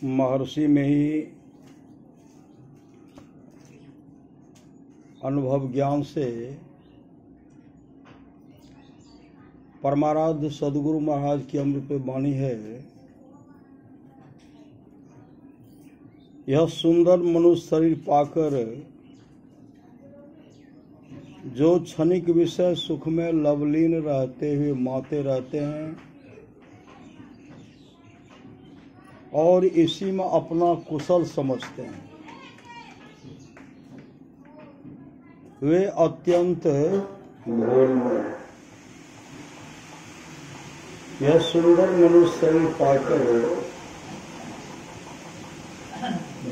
महर्षि में ही अनुभव ज्ञान से परमाराध्य सदगुरु महाराज की अमृत वाणी है। यह सुंदर मनुष्य शरीर पाकर जो क्षणिक विषय सुख में लवलीन रहते हुए माते रहते हैं और इसी में अपना कुशल समझते हैं, वे अत्यंत भोलमय। यह सुंदर मनुष्य शरीर पाकर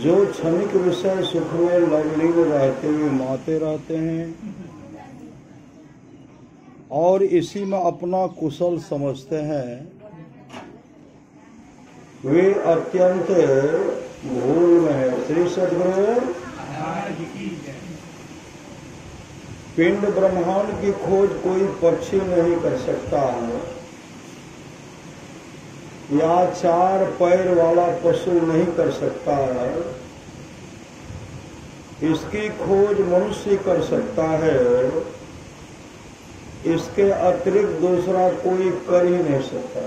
जो क्षणिक विषय सुख में लवलीन रहते हुए माते रहते हैं और इसी में अपना कुशल समझते हैं, वे अत्यंत भूल में है। श्री सद्गुरु पिंड ब्रह्मांड की खोज कोई पक्षी नहीं कर सकता या चार पैर वाला पशु नहीं कर सकता। इसकी खोज मनुष्य कर सकता है, इसके अतिरिक्त दूसरा कोई कर ही नहीं सकता।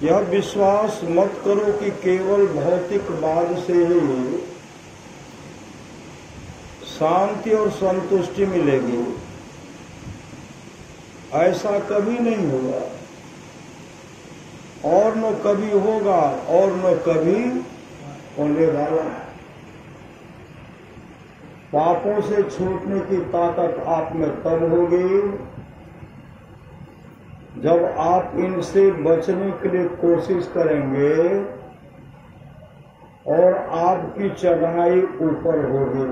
यह विश्वास मत करो कि केवल भौतिकवाद से ही शांति और संतुष्टि मिलेगी। ऐसा कभी नहीं होगा और न कभी होगा और न कभी होने वाला। पापों से छूटने की ताकत आप में तब होगी जब आप इनसे बचने के लिए कोशिश करेंगे और आपकी चढ़ाई ऊपर होगी।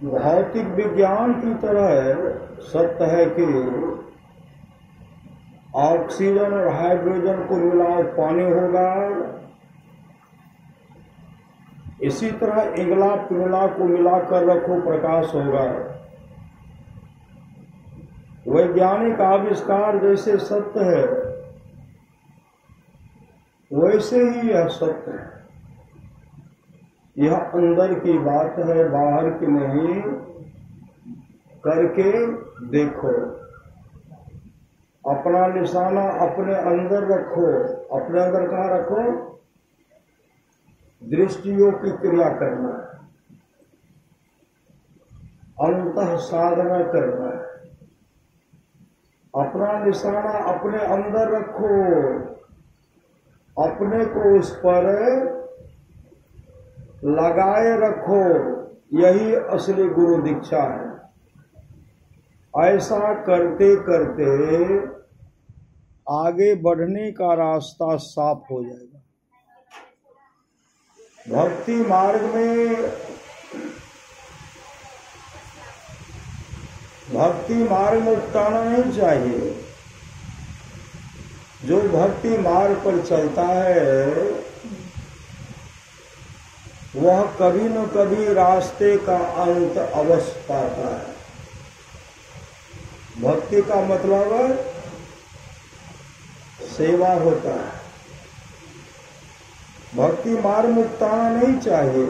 भौतिक विज्ञान की तरह सत्य है कि ऑक्सीजन और हाइड्रोजन को मिलाओ पानी होगा, इसी तरह इंगला पिंगला को मिलाकर रखो प्रकाश होगा। वैज्ञानिक आविष्कार जैसे सत्य है वैसे ही यह सत्य है। यह अंदर की बात है, बाहर की नहीं। करके देखो, अपना निशाना अपने अंदर रखो। अपने अंदर कहाँ रखो? दृष्टियों की क्रिया करना, अंतः साधना करना। अपना निशाना अपने अंदर रखो, अपने को उस पर लगाए रखो। यही असली गुरु दीक्षा है। ऐसा करते करते आगे बढ़ने का रास्ता साफ हो जाएगा। भक्ति मार्ग में उकताना नहीं चाहिए। जो भक्ति मार्ग पर चलता है वह कभी न कभी रास्ते का अंत अवश्य पाता है। भक्ति का मतलब सेवा होता है। भक्ति मार्ग में उकताना नहीं चाहिए।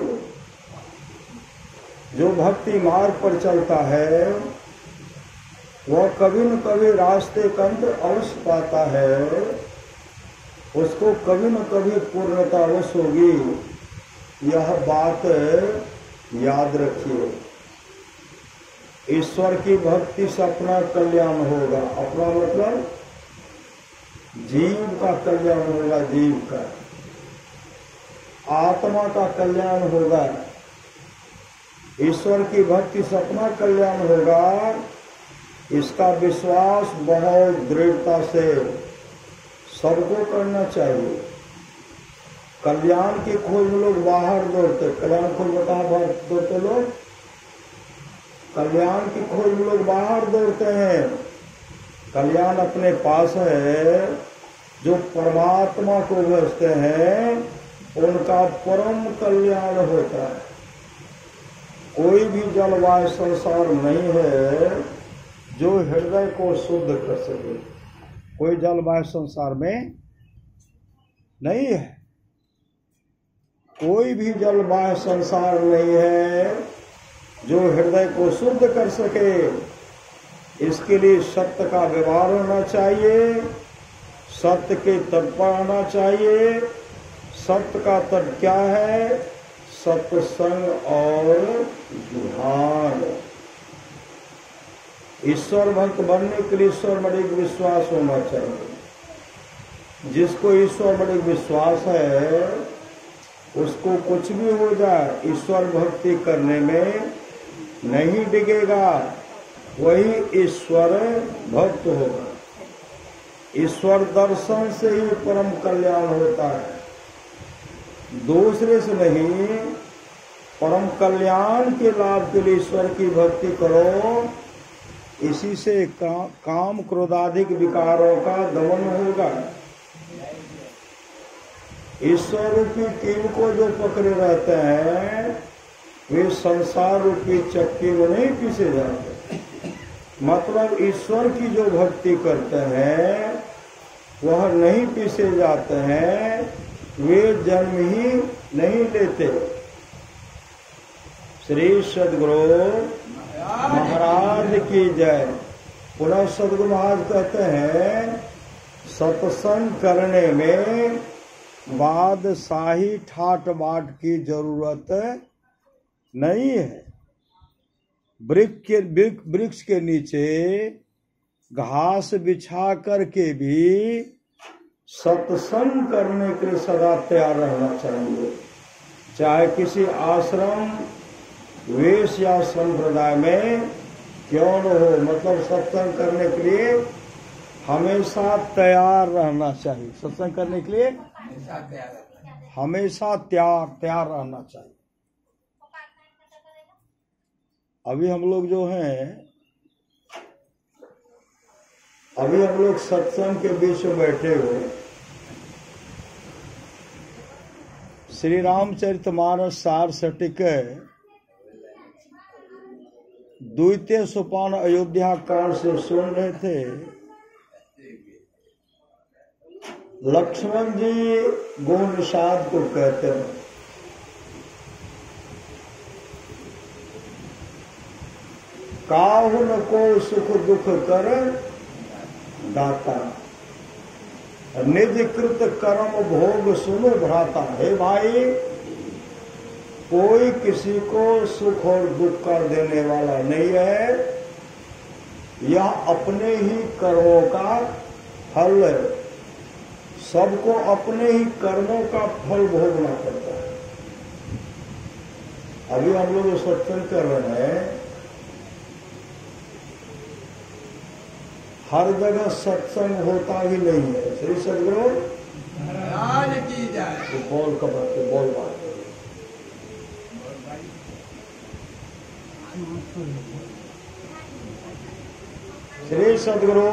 जो भक्ति मार्ग पर चलता है वह कभी न कभी रास्ते का अंत अवश्य पाता है। उसको कभी न कभी पूर्णता अवश्य होगी। यह बात याद रखिए। ईश्वर की भक्ति से अपना कल्याण होगा। अपना मतलब जीव का कल्याण होगा, जीव का आत्मा का कल्याण होगा। ईश्वर की भक्ति से अपना कल्याण होगा, इसका विश्वास बहुत दृढ़ता से सबको करना चाहिए। कल्याण की खोज में लोग बाहर दौड़ते। कल्याण खोज में कहाँ बाहर दौड़ते लोग? कल्याण की खोज में लोग बाहर दौड़ते हैं। कल्याण अपने पास है। जो परमात्मा को भजते हैं उनका परम कल्याण होता है। कोई भी जलवायु संसार नहीं है जो हृदय को शुद्ध कर सके। कोई जल बाह्य संसार में नहीं है, कोई भी जल बाह्य संसार नहीं है जो हृदय को शुद्ध कर सके। इसके लिए सत्य का व्यवहार होना चाहिए, सत्य के तट पर आना चाहिए। सत्य का तट क्या है? सत्संग और ध्यान। ईश्वर भक्त बनने के लिए ईश्वर में एक विश्वास होना चाहिए। जिसको ईश्वर में एक विश्वास है उसको कुछ भी हो जाए, ईश्वर भक्ति करने में नहीं डिगेगा, वही ईश्वर भक्त होगा। ईश्वर दर्शन से ही परम कल्याण होता है, दूसरे से नहीं। परम कल्याण के लाभ के लिए ईश्वर की भक्ति करो, इसी से काम क्रोधाधिक विकारों का दमन होगा। ईश्वर रूपी कील को जो पकड़े रहते हैं वे संसार रूपी चक्की में नहीं पीसे जाते। मतलब ईश्वर की जो भक्ति करते हैं वह नहीं पीसे जाते हैं, वे जन्म ही नहीं लेते। श्री सद्गुरु महाराज की जय। पुनः सद्गुरु महाराज कहते हैं सत्संग करने में बादशाही ठाट बाट की जरूरत नहीं है। वृक्ष के नीचे घास बिछा करके भी सत्संग करने के लिए सदा तैयार रहना चाहिए। चाहे किसी आश्रम वेश या संप्रदाय में क्यों न हो, मतलब सत्संग करने के लिए हमेशा तैयार रहना चाहिए। सत्संग करने के लिए हमेशा तैयार रहना चाहिए। अभी हम लोग जो हैं, अभी हम लोग सत्संग के बीच में बैठे हुए श्री रामचरितमानस सार सटिक द्वितीय सोपान अयोध्या कांड से सुन रहे थे। लक्ष्मण जी गुण निषाद को कहते हैं, काहुन को सुख दुख कर दाता, निज कृत कर्म भोग सुनो भ्राता। हे भाई, कोई किसी को सुख और दुख कर देने वाला नहीं है, यह अपने ही कर्मों का फल है। सबको अपने ही कर्मों का फल भोगना पड़ता है। अभी हम लोग सत्संग कर रहे हैं, हर जगह सत्संग होता ही नहीं है। श्री सद्गुरु महाराज की जय। तो बोल कबर के बोल बात श्री सद्गुरु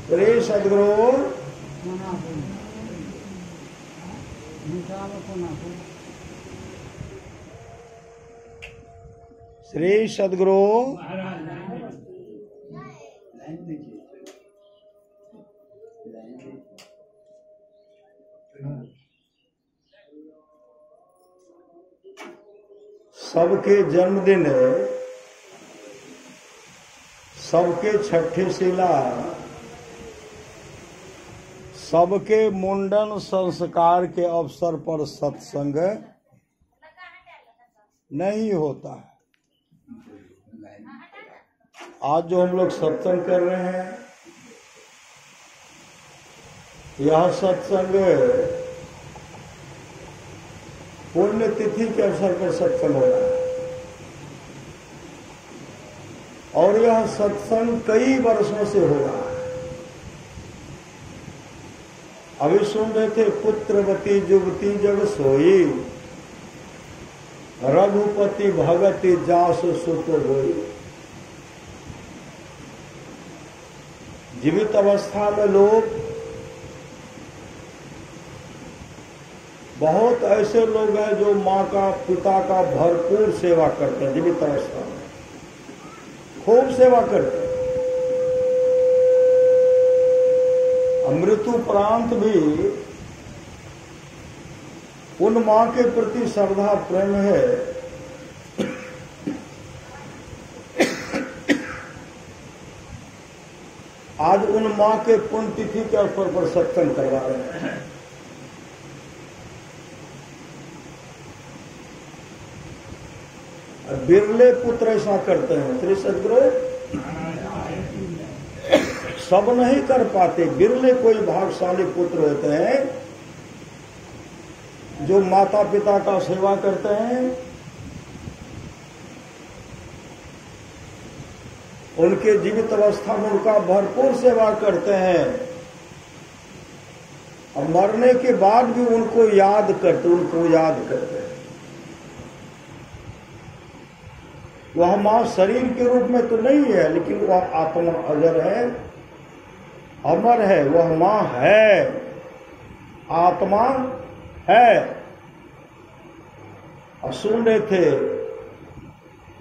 श्री सद्गुरु श्री सद्गुरु सबके जन्मदिन, सबके छठी शिला, सबके मुंडन संस्कार के अवसर पर सत्संग नहीं होता है। आज जो हम लोग सत्संग कर रहे हैं, यह सत्संग पुण्य तिथि के अवसर पर सत्संग हो रहा है और यह सत्संग कई वर्षों से हो रहा है। अभी सुन रहे थे, पुत्रवती जुवती जग सोई, रघुपति भगति जासु सुत होई। जीवित अवस्था में लोग बहुत ऐसे लोग हैं जो माँ का पिता का भरपूर सेवा करते हैं, जीवित अवस्था में खूब सेवा करते हैं। मृत्युपरांत भी उन माँ के प्रति श्रद्धा प्रेम है। आज उन माँ के पुण्यतिथि के अवसर पर सत्संग करवा रहे हैं। बिरले पुत्र ऐसा करते हैं। श्री सद्गुरु सब नहीं कर पाते, बिरले कोई भाग्यशाली पुत्र होते हैं जो माता पिता का सेवा करते हैं, उनके जीवित अवस्था में उनका भरपूर सेवा करते हैं और मरने के बाद भी उनको याद करते हैं। वह मां शरीर के रूप में तो नहीं है, लेकिन वह आत्मा अजर है, अमर है। वह मां है, आत्मा है। और सुन रहे थे,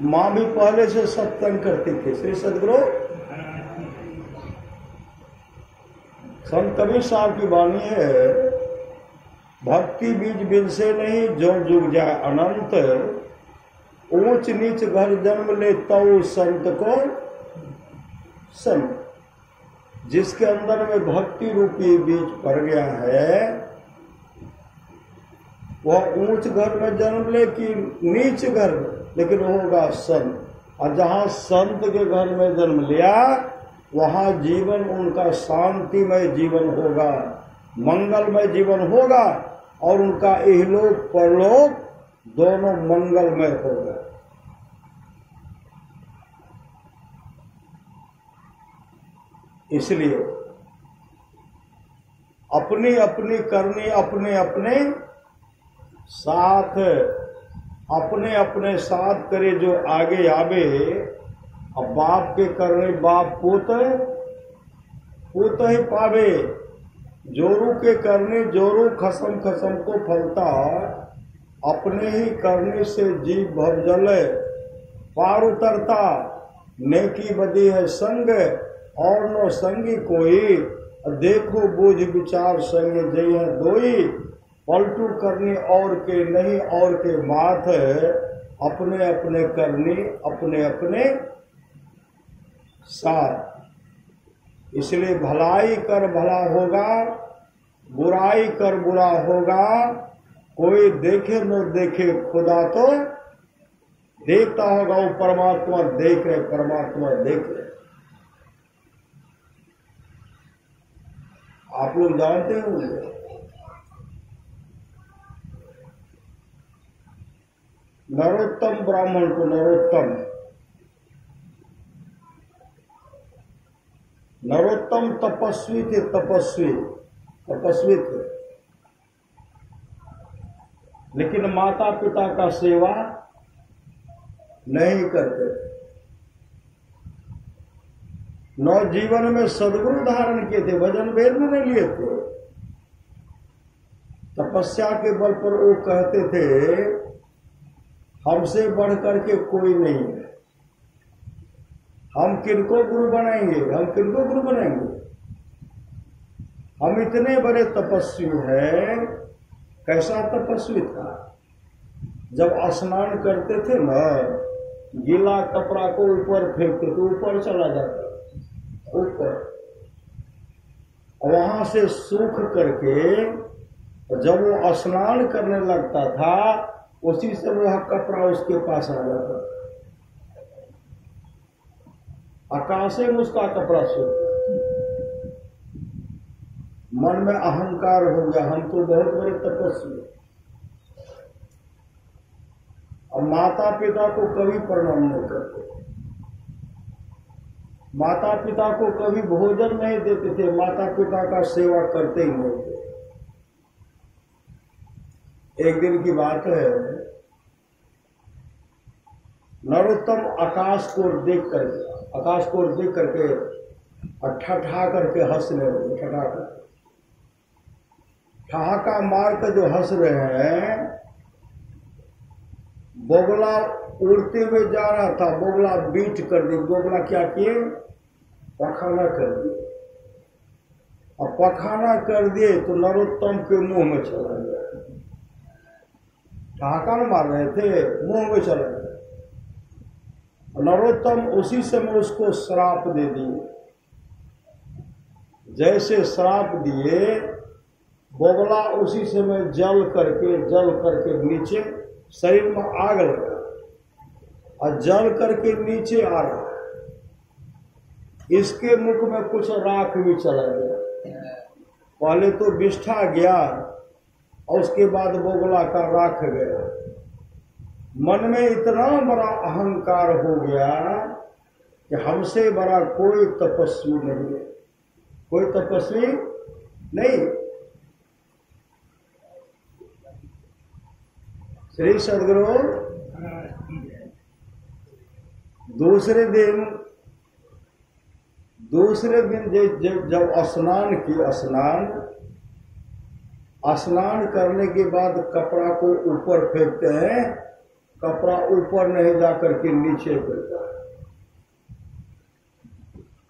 मां भी पहले से सत्संग करती थी। श्री सद्गुरु संत कबीर साहब की वाणी है, भक्ति बीज बिन से नहीं जो जुग जाए अनंत, ऊंच नीच घर जन्म ले तऊ संत को संत। जिसके अंदर में भक्ति रूपी बीज पड़ गया है, वह ऊंच घर में जन्म ले कि नीच घर, लेकिन होगा संत। और जहां संत के घर में जन्म लिया, वहां जीवन उनका शांतिमय जीवन होगा, मंगलमय जीवन होगा, और उनका इहलोक परलोक दोनों मंगलमय होगा। इसलिए अपनी अपनी करनी अपने अपने साथ, अपने अपने साथ करे जो आगे आवे। अब बाप के करने बाप पुत ही पावे, जोरू के करने जोरू खसम खसम को फलता। अपने ही करने से जीव भव जले पार उतरता। नेकी बदी है संग और नो संगी कोई, देखो बूझ विचार संग जई है दोई। पलटू करनी और के नहीं और के माथ, अपने अपने करनी अपने अपने साथ। इसलिए भलाई कर भला होगा, बुराई कर बुरा होगा। कोई देखे न देखे खुदा तो देखता होगा, वो परमात्मा देख रहे, परमात्मा देख रहे। आप लोग जानते होंगे, नरोत्तम ब्राह्मण को नरोत्तम तपस्वी थे, तपस्वी थे, लेकिन माता पिता का सेवा नहीं करते। नौ जीवन में सद्गुरु धारण किए थे, भजन वेद में नहीं लिए थे। तपस्या के बल पर वो कहते थे, हमसे बढ़ करके कोई नहीं है, हम किनको गुरु बनाएंगे, हम किनको गुरु बनाएंगे। हम इतने बड़े तपस्वी हैं। कैसा तपस्वी था? जब स्नान करते थे ना, गीला कपड़ा को ऊपर फेंकते तो ऊपर चला जाता, ऊपर, वहां से सूख करके जब वो स्नान करने लगता था, उसी से वह कपड़ा उसके पास आ जाता। आकाशे में उसका कपड़ा सूख। मन में अहंकार हो गया, हम तो बहुत बड़े तपस्वी। और माता पिता को कभी प्रणाम नहीं करते, माता पिता को कभी भोजन नहीं देते थे, माता पिता का सेवा करते ही नहीं थे। एक दिन की बात है, नरोत्तम आकाश को देख करके ठठा करके हंसने लगे, ठहाका मार कर जो हंस रहे हैं, बोगला उड़ते हुए जा रहा था, बोगला बीट कर दी। बोगला क्या किए? पखाना कर दिए। और पखाना कर दिए तो नरोत्तम के मुंह में चला गया। ठहाका मार रहे थे, मुंह में चला गया। नरोत्तम उसी समय उसको श्राप दे दिए। जैसे श्राप दिए, बोगला उसी समय जल करके नीचे शरीर में आग लगा और जल करके नीचे आ रहा। इसके मुख में कुछ राख भी चला गया। पहले तो विष्ठा गया और उसके बाद बोगला का राख गया। मन में इतना बड़ा अहंकार हो गया कि हमसे बड़ा कोई तपस्वी नहीं है, कोई तपस्वी नहीं। श्री सद्गुरु दूसरे दिन जब स्नान करने के बाद कपड़ा को ऊपर फेंकते हैं, कपड़ा ऊपर नहीं जाकर के नीचे गिरता है।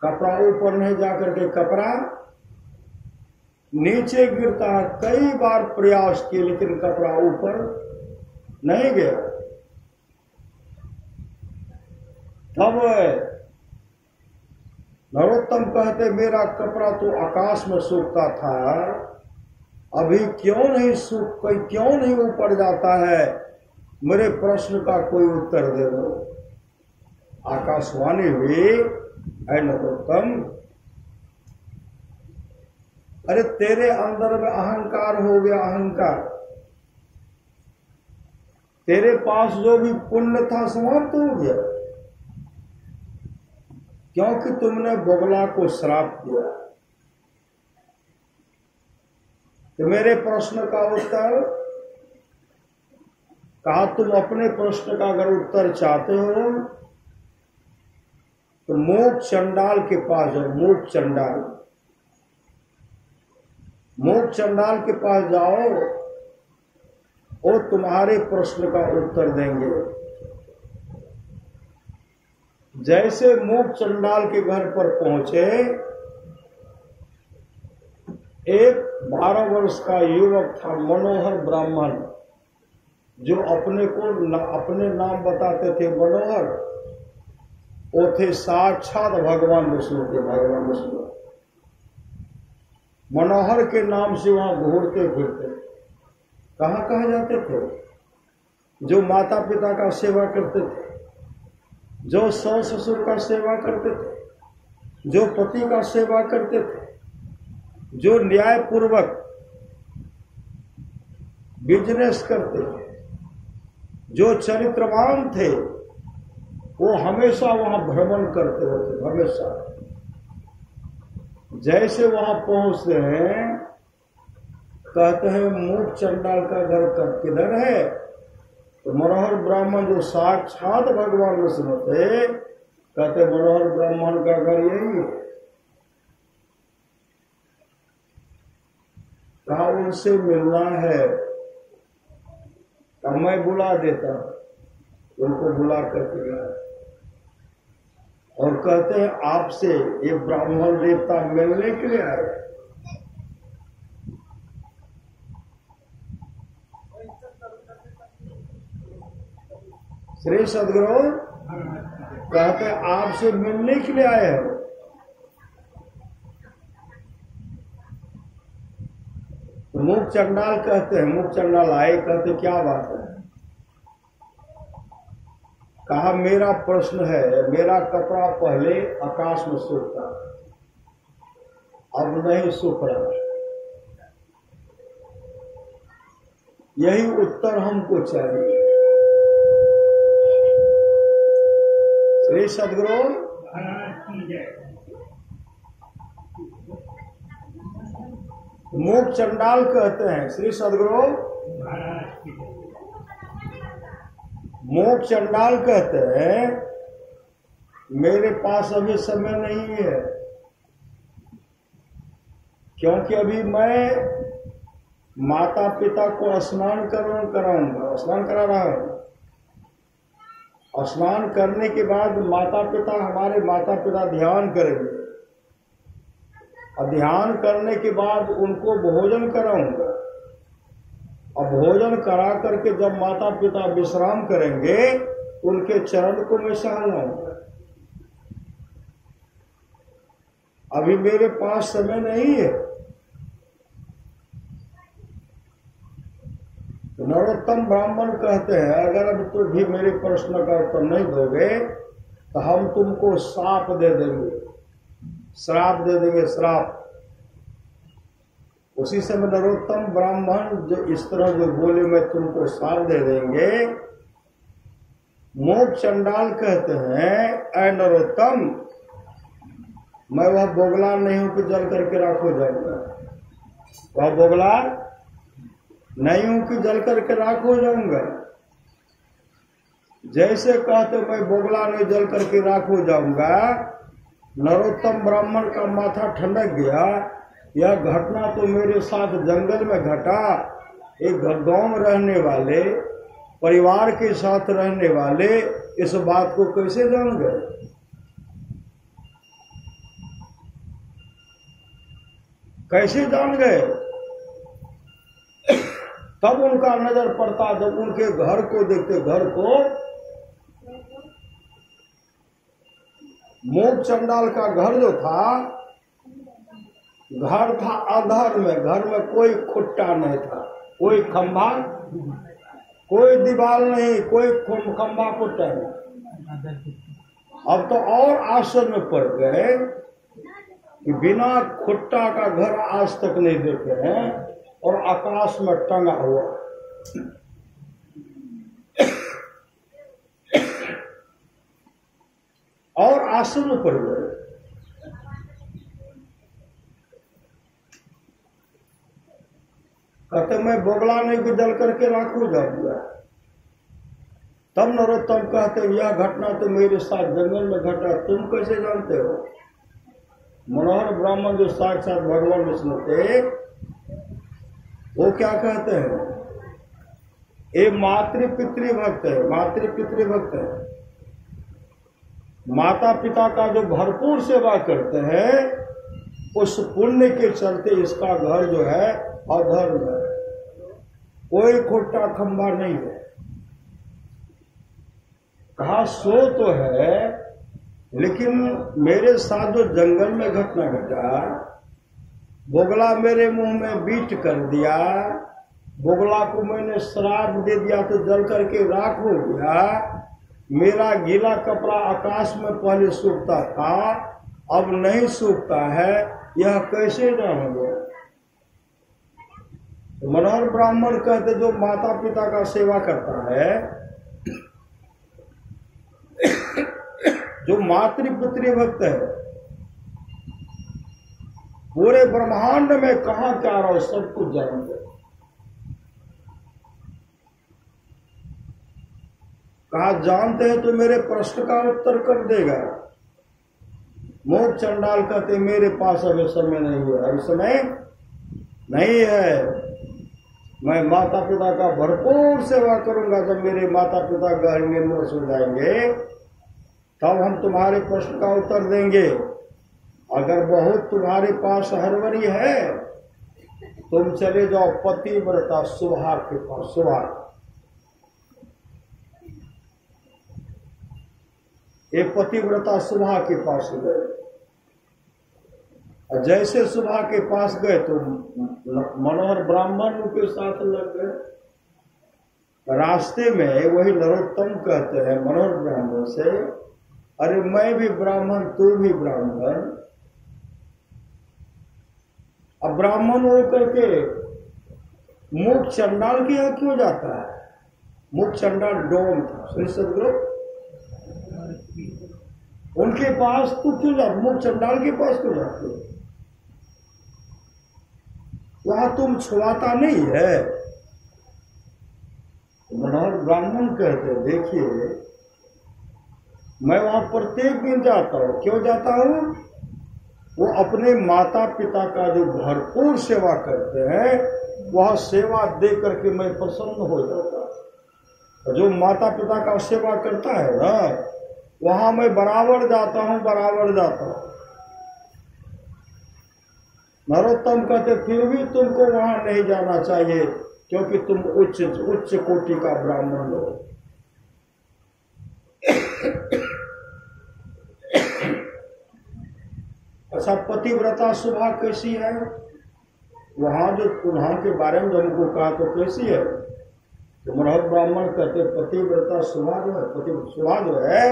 कपड़ा ऊपर नहीं जाकर के कपड़ा नीचे गिरता है। कई बार प्रयास किए लेकिन कपड़ा ऊपर नहीं गया। तब नरोत्तम कहते, मेरा कपड़ा तो आकाश में सूखता था, अभी क्यों नहीं ऊपर जाता है? मेरे प्रश्न का कोई उत्तर दे दो। आकाशवाणी हुई, ऐ नरोत्तम, अरे तेरे अंदर में अहंकार हो गया। अहंकार, तेरे पास जो भी पुण्य था समाप्त हो गया, क्योंकि तुमने बोगला को श्राप दिया। तो मेरे प्रश्न का उत्तर, कहा तुम अपने प्रश्न का अगर उत्तर चाहते हो तो मूक चंडाल के पास जाओ। मूक चंडाल के पास जाओ, वो तुम्हारे प्रश्न का उत्तर देंगे। जैसे मूक चंडाल के घर पर पहुंचे, एक 12 वर्ष का युवक था, मनोहर ब्राह्मण, जो अपने नाम बताते थे मनोहर। वो थे साक्षात भगवान विष्णु के। भगवान विष्णु मनोहर के नाम से वहां घूरते फिरते। कहाँ जाते थे? जो माता पिता का सेवा करते थे, जो सास ससुर का सेवा करते थे, जो पति का सेवा करते थे, जो न्याय पूर्वक बिजनेस करते थे, जो चरित्रवान थे, वो हमेशा वहां भ्रमण करते होते। हमेशा जैसे वहां पहुंचते हैं, कहते हैं मूक चंडाल का घर किधर है? तो मनोहर ब्राह्मण जो साक्षात भगवान विष्णु थे, कहते मनोहर ब्राह्मण का घर यही है। कहा उनसे मिलना है, तो मैं बुला देता। उनको बुला करके गया और कहते हैं आपसे ये ब्राह्मण देवता मिलने के लिए आए। श्री सद्गुरु कहते हैं आपसे मिलने के लिए आए हैं। मूक चंडाल कहते हैं, मूक चंडाल आए, कहते क्या बात है? कहा मेरा प्रश्न है, मेरा कपड़ा पहले आकाश में सूखता, अब नहीं सूख रहा। यही उत्तर हमको चाहिए। श्री सद्गुरु मूक चंडाल कहते हैं, श्री सद्गुरु मूक चंडाल कहते हैं मेरे पास अभी समय नहीं है, क्योंकि अभी मैं माता पिता को स्नान कराऊंगा, स्नान करा रहा हूं। स्नान करने के बाद माता पिता, हमारे माता पिता ध्यान करेंगे, और ध्यान करने के बाद उनको भोजन कराऊंगा। और भोजन करा करके जब माता पिता विश्राम करेंगे, उनके चरण को मैं सहलाऊंगा। अभी मेरे पास समय नहीं है। तो नरोत्तम ब्राह्मण कहते हैं, अगर अब तुम भी मेरे प्रश्न का उत्तर नहीं दोगे तो हम तुमको श्राप दे देंगे, श्राप दे देंगे, श्राप। उसी समय नरोत्तम ब्राह्मण जो इस तरह जो बोले, मैं तुमको श्राप दे देंगे। मोक्ष चंडाल कहते हैं, ऐ नरोत्तम, मैं वह बोगला नहीं हूं कि जल करके राख हो जाऊंगा। वह बोगला नहीं हूं कि जल करके राख हो जाऊंगा। जैसे कहते मैं बोगला नहीं जल करके राख हो जाऊंगा, नरोत्तम ब्राह्मण का माथा ठंडक गया। यह घटना तो मेरे साथ जंगल में घटा। एक गांव में रहने वाले, परिवार के साथ रहने वाले इस बात को कैसे जान गए? कैसे जान गए? तब उनका नजर पड़ता जब उनके घर को देखते। घर को, मोक्ष चंडाल का घर जो था, घर था अंधार में। घर में कोई खुट्टा नहीं था, कोई खंभा, कोई दीवार नहीं, कोई खंभा खुट्टा नहीं। अब तो और आश्चर्य में पड़ गए कि बिना खुट्टा का घर आज तक नहीं देखे हैं, और आकाश में टंगा हुआ। और आश्चर्य में पड़ गए। कहते मैं बोगला नहीं को जल करके राख हो जाऊंगा। तब नरोत्तम कहते यह घटना तो मेरे साथ जंगल में घटा, तुम कैसे जानते हो? मनोहर ब्राह्मण जो साक्षात भगवान विष्णु थे, वो क्या कहते हैं? ये मातृपितृ भक्त है, मातृपितृ भक्त है। माता पिता का जो भरपूर सेवा करते हैं, उस पुण्य के चलते इसका घर जो है अधर्म है। कोई खोटा खंभा नहीं है। कहा सो तो है, लेकिन मेरे साथ जो जंगल में घटना घटा, बोगला मेरे मुंह में बीट कर दिया, बोगला को मैंने श्राप दे दिया तो जल करके राख हो गया। मेरा गीला कपड़ा आकाश में पहले सूखता था, अब नहीं सूखता है, यह कैसे जानोगे? तो मनोहर ब्राह्मण कहते जो माता पिता का सेवा करता है, जो मातृपितृ भक्त है, पूरे ब्रह्मांड में कहां क्या रहा सब कुछ जानते। कहा जानते हैं तो मेरे प्रश्न का उत्तर कर देगा। मोक्ष चंडाल कहते मेरे पास अभी समय नहीं है, अभी समय नहीं है। मैं माता पिता का भरपूर सेवा करूंगा। जब मेरे माता पिता घर में निर्मोश हो जाएंगे, तब हम तुम्हारे प्रश्न का उत्तर देंगे। अगर बहुत तुम्हारे पास हरवरी है, तुम चले जाओ पतिव्रता सुभा के पास। सुभा ये पतिव्रता सुभा के पास गए, और जैसे सुभा के पास गए तो मनोहर ब्राह्मण के साथ लग गए। रास्ते में वही नरोत्तम कहते हैं मनोहर ब्राह्मण से, अरे मैं भी ब्राह्मण, तू भी ब्राह्मण। अब ब्राह्मण हो करके मोक्ष चंडाल के यहाँ क्यों जाता है? मोक्ष चंडाल डोम था, श्री सदगुरु उनके पास तू क्यों जा? मोक्ष चंडाल के पास क्यों जाते? वहां तुम छुआता नहीं है। मनोहर ब्राह्मण कहते देखिए, मैं वहां प्रत्येक दिन जाता हूं। क्यों जाता हूं? वो अपने माता पिता का जो भरपूर सेवा करते हैं, वह सेवा दे करके मैं प्रसन्न हो जाता। जो माता पिता का सेवा करता है ना, वहां मैं बराबर जाता हूं, बराबर जाता हूं। नरोत्तम कहते फिर भी तुमको वहां नहीं जाना चाहिए, क्योंकि तुम उच्च उच्च कोटि का ब्राह्मण हो। अच्छा, पतिव्रता सुभा कैसी है? वहां जो वहां के बारे में हमको कहा तो कैसी है? तो मरहत ब्राह्मण कहते पतिव्रता सुभा जो है, पति सुभा जो है,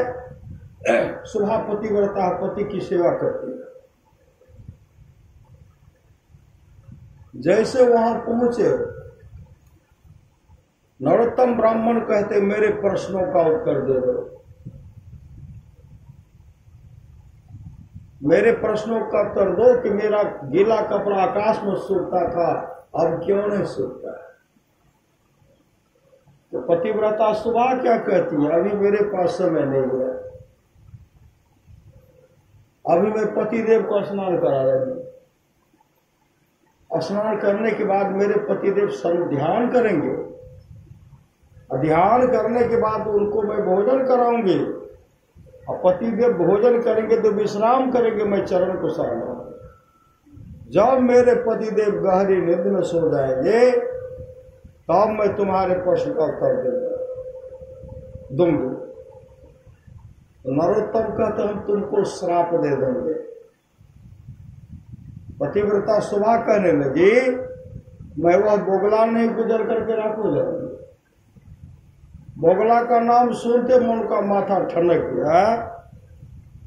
सुभा पतिव्रता पति की सेवा करती है। जैसे वहां पहुंचे, नरोत्तम ब्राह्मण कहते मेरे प्रश्नों का उत्तर दे दो, मेरे प्रश्नों का उत्तर दो कि मेरा गीला कपड़ा आकाश में सूखता था, अब क्यों नहीं सूखता है? तो पतिव्रता सुभा क्या कहती है? अभी मेरे पास समय नहीं है, अभी मैं पतिदेव को स्नान करा रही हूं। स्नान करने के बाद मेरे पतिदेव ध्यान करेंगे, ध्यान करने के बाद उनको मैं भोजन कराऊंगी, और पतिदेव भोजन करेंगे तो विश्राम करेंगे, मैं चरण को सराहूंगा। जब मेरे पतिदेव गहरी नींद में सो जाएंगे, तब मैं तुम्हारे प्रश्न का उत्तर दूंगी। तो नरोत्तम कहते हम तुमको श्राप दे देंगे। पतिव्रता सुभा कहने लगी, मैं वह बोगला नहीं गुजर करके राखू जाऊंगी। बोगला का नाम सुनते मन का माथा ठनक गया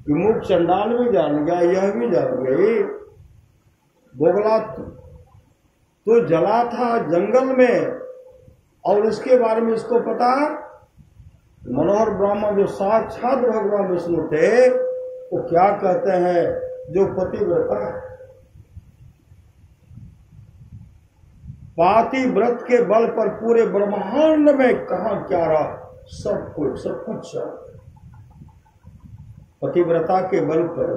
कि मुख चंडाल भी जान गया, यह भी जान गई। बोगला तो जला था जंगल में, और इसके बारे में इसको पता। मनोहर ब्राह्मण जो साक्षात भगवान विष्णु थे, वो क्या कहते हैं, जो पतिव्रता पातिव्रत के बल पर पूरे ब्रह्मांड में कहां क्या रहा, सब कुछ पतिव्रता के बल पर।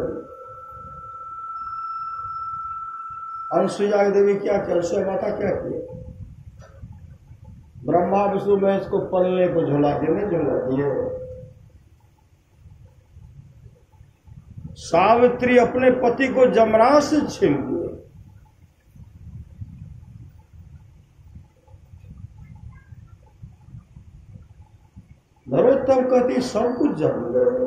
अनुसुईया देवी क्या किया, अनुसुईया माता क्या किया? ब्रह्मा विष्णु महेश को पलने को झुला दिए। सावित्री अपने पति को जमराज से छीन दिए। नरोत्तम कहती सब कुछ जान गए,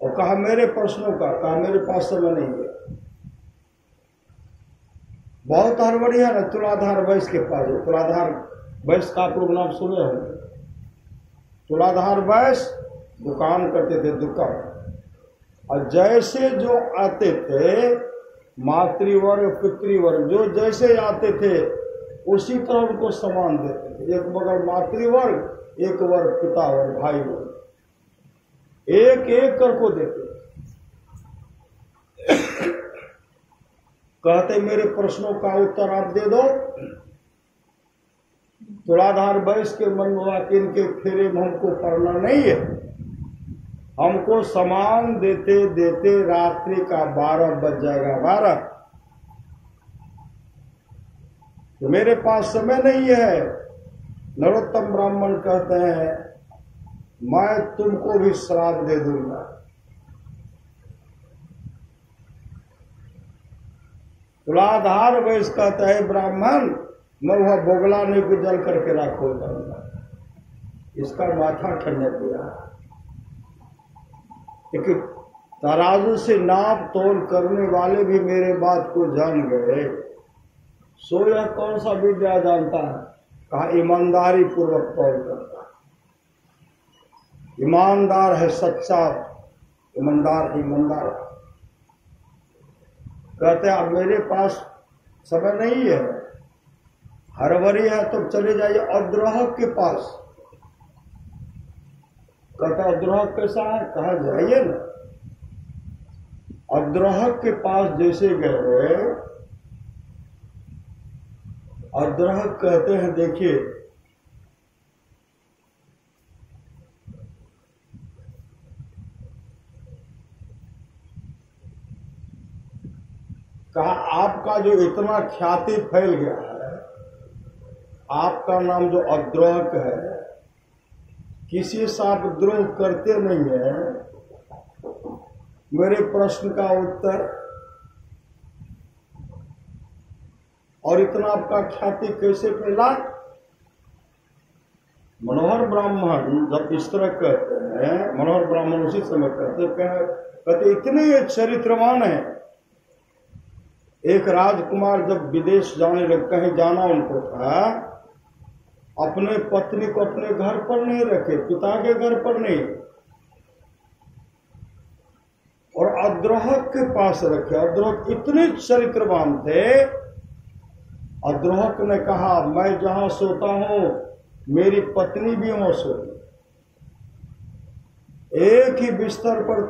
और कहा मेरे प्रश्नों का, कहा मेरे पास समय नहीं है। बहुत हड़बड़ी है ना, तुलाधार वैश्य के पास। तुलाधार वैश्य का आप लोग नाम सुने होंगे। तुलाधार वैश्य दुकान करते थे, दुकान, और जैसे जो आते थे मातृवर्ग पितृवर्ग, जो जैसे आते थे उसी तरह उनको सामान देते थे। एक बगल मातृवर्ग, एक वर्ग पितावर्ग, भाई वर्ग, एक एक कर को देते। कहते मेरे प्रश्नों का उत्तर आप दे दो। तुलाधार वैश्य के मन हुआ कि इनके फेरे में हमको पड़ना नहीं है। हमको सामान देते देते रात्रि का 12 बज जाएगा, 12, तो मेरे पास समय नहीं है। नरोत्तम ब्राह्मण कहते हैं मैं तुमको भी श्राप दे दूंगा। तुलाधार वैश्य कहता है ब्राह्मण, मैं वह बोगला नहीं को जल करके राखो जाऊंगा। इसका माथा ठंडक दिया, क्योंकि तराजू से नाप तोल करने वाले भी मेरे बात को जान गए। सो यह कौन सा विद्या जानता है? कहा ईमानदारी पूर्वक तोल करता है। ईमानदार है, सच्चा ईमानदार, ईमानदार। कहते अब मेरे पास समय नहीं है, हड़बड़ी है, तो चले जाइए अद्रोहक के पास। कहता अद्रोहक कैसा है? कहा जाइए ना। अद्रोहक के पास जैसे गए, अद्रोहक कहते हैं देखिए जो इतना ख्याति फैल गया है, आपका नाम जो अद्रोहक है, किसी से आप द्रोह करते नहीं है। मेरे प्रश्न का उत्तर, और इतना आपका ख्याति कैसे फैला? मनोहर ब्राह्मण जब इस तरह कहते हैं, मनोहर ब्राह्मण उसी समय कहते इतने चरित्रवान है। एक राजकुमार जब विदेश जाने लगे, कहीं जाना उनको था, अपने पत्नी को अपने घर पर नहीं रखे, पिता के घर पर नहीं, और अद्रोहक के पास रखे। अद्रोहक इतने चरित्रवान थे, अद्रोहक ने कहा मैं जहां सोता हूं मेरी पत्नी भी वहां सोती, एक ही बिस्तर पर।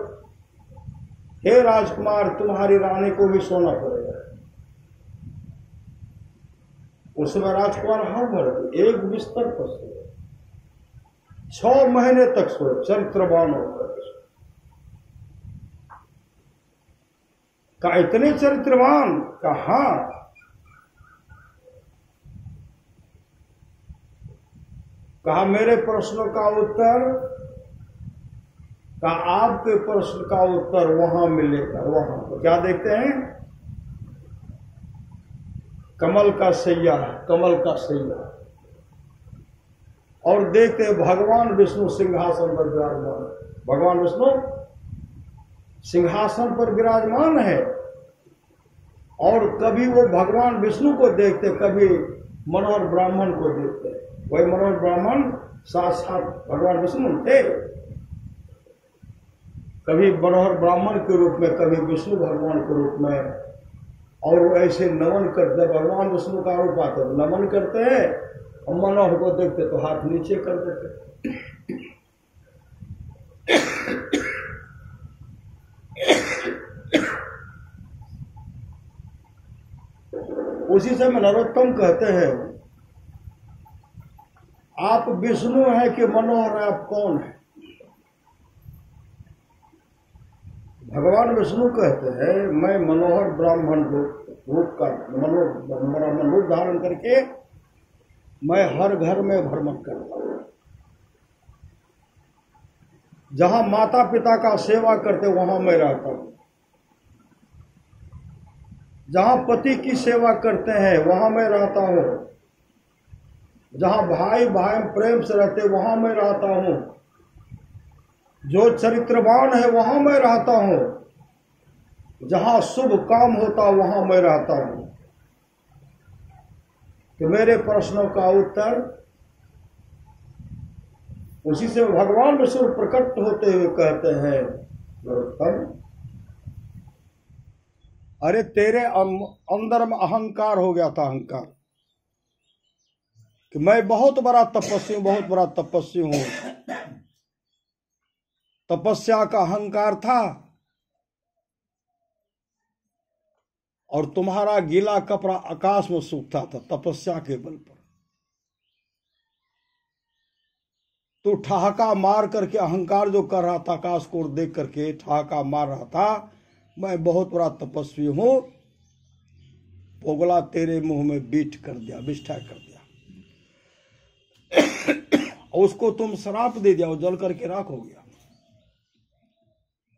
हे राजकुमार, तुम्हारी रानी को भी सोना पड़ेगा। उस समय राजकुमार हाँ भर गए, एक बिस्तर पर सोए, 6 महीने तक सोए, चरित्रवान होकर। का इतने चरित्रवान? कहा कहा मेरे प्रश्नों का उत्तर, का आपके प्रश्न का उत्तर वहां मिलेगा। वहां तो क्या देखते हैं? कमल का सैया, कमल का सैया, और देखते हैं भगवान विष्णु सिंहासन पर विराजमान। भगवान विष्णु सिंहासन पर विराजमान है, और कभी वो भगवान विष्णु को देखते, कभी मनोहर ब्राह्मण को देखते। वही मनोहर ब्राह्मण साक्षात भगवान विष्णु थे, कभी मनोहर ब्राह्मण के रूप में, कभी विष्णु भगवान के रूप में। और वो ऐसे नमन करते, भगवान विष्णु का रूप आते नमन करते हैं, और मनोहर को देखते तो हाथ नीचे कर देते। उसी समय नरोत्तम कहते हैं, आप विष्णु हैं कि मनोहर, आप कौन है? भगवान विष्णु कहते हैं मैं मनोहर ब्राह्मण रूप का ब्राह्मण रूप धारण करके मैं हर घर में भ्रमण करता हूं। जहां माता पिता का सेवा करते वहां मैं रहता हूं, जहां पति की सेवा करते हैं वहां मैं रहता हूं, जहां भाई भाई प्रेम से रहते वहां मैं रहता हूं, जो चरित्रवान है वहां मैं रहता हूं, जहां शुभ काम होता वहां मैं रहता हूं। तो मेरे प्रश्नों का उत्तर, उसी से भगवान विष्णु प्रकट होते हुए कहते हैं, अरे तेरे अंदर में अहंकार हो गया था, अहंकार कि मैं बहुत बड़ा तपस्वी हूं, बहुत बड़ा तपस्वी हूं। तपस्या का अहंकार था, और तुम्हारा गीला कपड़ा आकाश में सूखता था तपस्या के बल पर। तो ठहाका मार करके अहंकार जो कर रहा था, आकाश को देख करके ठहाका मार रहा था, मैं बहुत बड़ा तपस्वी हूं। पोगला तेरे मुंह में बीट कर दिया, विष्ठा कर दिया, उसको तुम श्राप दे दिया, वो जल करके राख हो गया।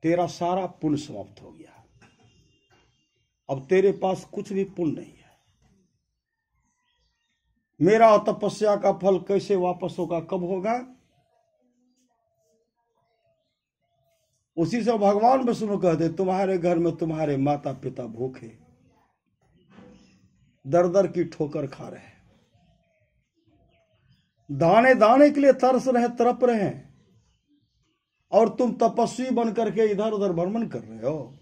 तेरा सारा पुण्य समाप्त हो गया, अब तेरे पास कुछ भी पुण्य नहीं है। मेरा तपस्या का फल कैसे वापस होगा, कब होगा? उसी से भगवान विष्णु कहते तुम्हारे घर में तुम्हारे माता पिता भूखे दर दर की ठोकर खा रहे, दाने दाने के लिए तरस रहे, तड़प रहे हैं, और तुम तपस्वी बन करके इधर उधर भ्रमण कर रहे हो।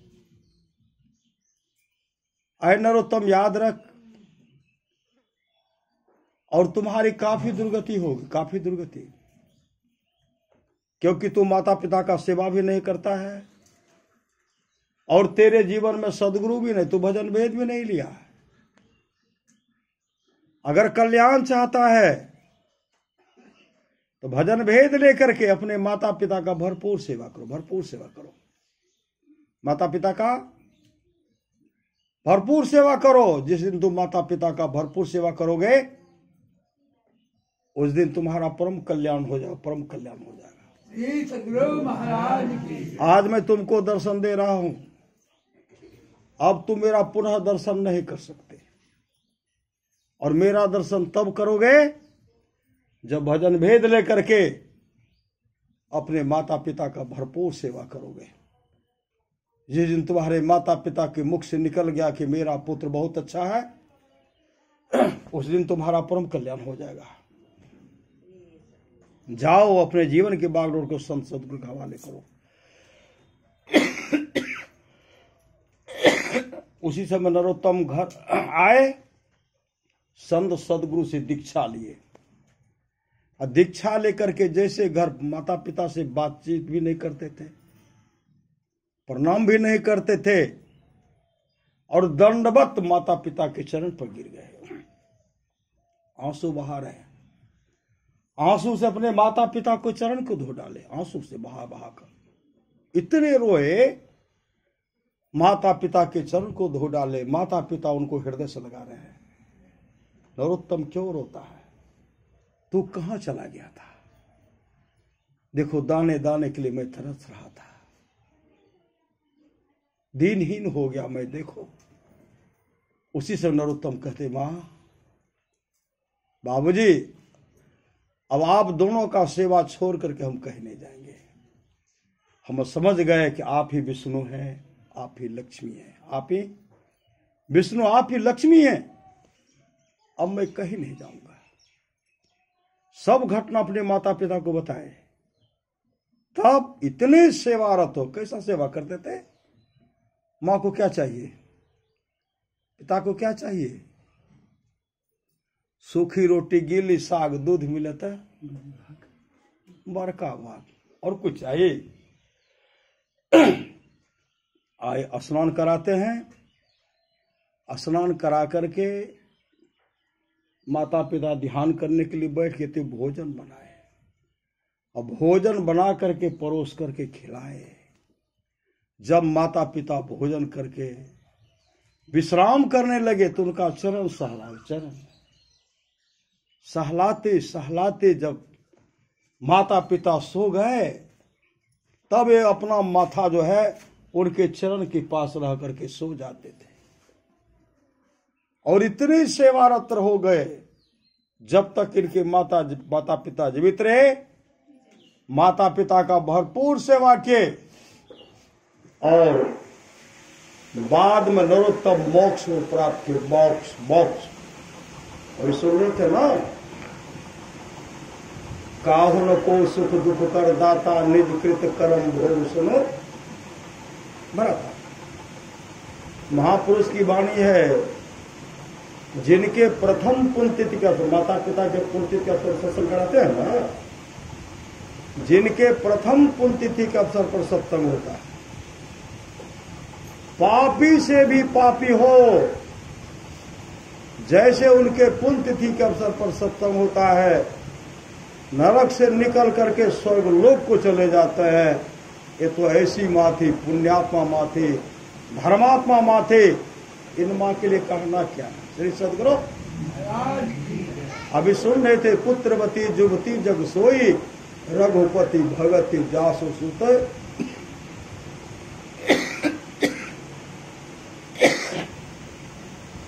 ऐ नरोत्तम याद रख, और तुम्हारी काफी दुर्गति होगी, काफी दुर्गति, क्योंकि तू माता पिता का सेवा भी नहीं करता है, और तेरे जीवन में सदगुरु भी नहीं, तू भजन भेद भी नहीं लिया। अगर कल्याण चाहता है तो भजन भेद लेकर के अपने माता पिता का भरपूर सेवा करो, भरपूर सेवा करो। माता पिता का भरपूर सेवा करो। जिस दिन तुम माता पिता का भरपूर सेवा करोगे उस दिन तुम्हारा परम कल्याण हो जाएगा, परम कल्याण हो जाएगा। सदगुरु महाराज की। आज मैं तुमको दर्शन दे रहा हूं, अब तुम मेरा पुनः दर्शन नहीं कर सकते, और मेरा दर्शन तब करोगे जब भजन भेद लेकर के अपने माता पिता का भरपूर सेवा करोगे। जिस दिन तुम्हारे माता पिता के मुख से निकल गया कि मेरा पुत्र बहुत अच्छा है, उस दिन तुम्हारा परम कल्याण हो जाएगा। जाओ अपने जीवन के बागडोर को संत सदगुरु के हवाले करो। उसी समय नरोत्तम घर आए, संत सदगुरु से दीक्षा लिए, और दीक्षा लेकर के जैसे घर माता पिता से बातचीत भी नहीं करते थे, प्रणाम भी नहीं करते थे, और दंडवत माता पिता के चरण पर गिर गए, आंसू बहा रहे। आंसू से अपने माता पिता को चरण को धो डाले, आंसू से बहा बहा कर इतने रोए, माता पिता के चरण को धो डाले। माता पिता उनको हृदय से लगा रहे हैं, नरोत्तम क्यों रोता है, तू कहां चला गया था? देखो दाने दाने के लिए मैं तरस रहा था, दीनहीन हो गया मैं, देखो। उसी से नरोत्तम कहते, मां बाबूजी अब आप दोनों का सेवा छोड़ करके हम कहीं नहीं जाएंगे। हम समझ गए कि आप ही विष्णु हैं, आप ही लक्ष्मी हैं, आप ही विष्णु, आप ही लक्ष्मी हैं। अब मैं कहीं नहीं जाऊंगा। सब घटना अपने माता पिता को बताए। तब इतने सेवारत हो, कैसा सेवा करते थे। मां को क्या चाहिए, पिता को क्या चाहिए, सूखी रोटी, गीली साग, दूध मिलता बड़का भाग, और कुछ चाहिए। आए स्नान कराते हैं, स्नान करा करके माता पिता ध्यान करने के लिए बैठ के थे, भोजन बनाए, और भोजन बना करके परोस करके खिलाए। जब माता पिता भोजन करके विश्राम करने लगे तो उनका चरण सहलाए, चरण सहलाते सहलाते जब माता पिता सो गए, तब ये अपना माथा जो है उनके चरण के पास रह करके सो जाते थे, और इतने सेवारत हो गए जब तक इनके माता पिता जीवित रहे। माता पिता का भरपूर सेवा किए, और बाद में नरोत्तम मोक्ष को प्राप्त किए। मोक्ष और सुन रहे थे ना, काहु न को सुख दुख कर दाता, निज कृत कर्म भोग सुनो। बड़ा था, महापुरुष की वाणी है, जिनके प्रथम पुण्यतिथि का, माता पिता के पुण्यतिथि के अवसर पर सत्संग कराते हैं ना, जिनके प्रथम पुण्यतिथि के अवसर पर सत्संग होता है, पापी से भी पापी हो, जैसे उनके पुण्यतिथि के अवसर पर सत्संग होता है, नरक से निकल करके स्वर्ग लोक को चले जाते हैं। ये तो ऐसी माँ थी, पुण्यात्मा माँ थी, धर्मात्मा माँ थी। इन माँ के लिए कहना क्या है। श्री सदगुरु अभी सुन रहे थे, पुत्रवती जुवती जग सोई, रघुपति भगति जासु सुत।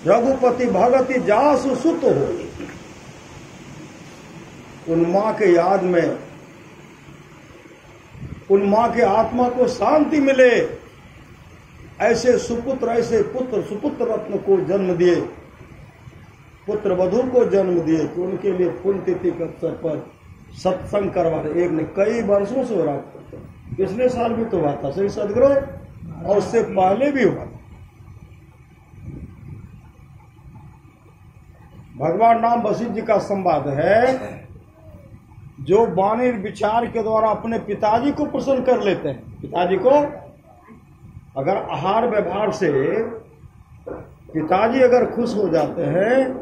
रघुपति भगति जासु सुत हो। उन माँ के याद में, उन माँ के आत्मा को शांति मिले, ऐसे सुपुत्र, ऐसे पुत्र, सुपुत्र रत्न को जन्म दिए, पुत्र वधु को जन्म दिए, कि उनके लिए पुण्यतिथि के अवसर पर सत्संग करवा रहे। एक ने कई वर्षों से हो रहा था, पिछले साल भी तो हुआ था श्री सदगुरु, और उससे पहले भी हुआ था। भगवान राम वशिष्ठ जी का संवाद है, जो वाणी विचार के द्वारा अपने पिताजी को प्रसन्न कर लेते हैं। पिताजी को अगर आहार व्यवहार से पिताजी अगर खुश हो जाते हैं,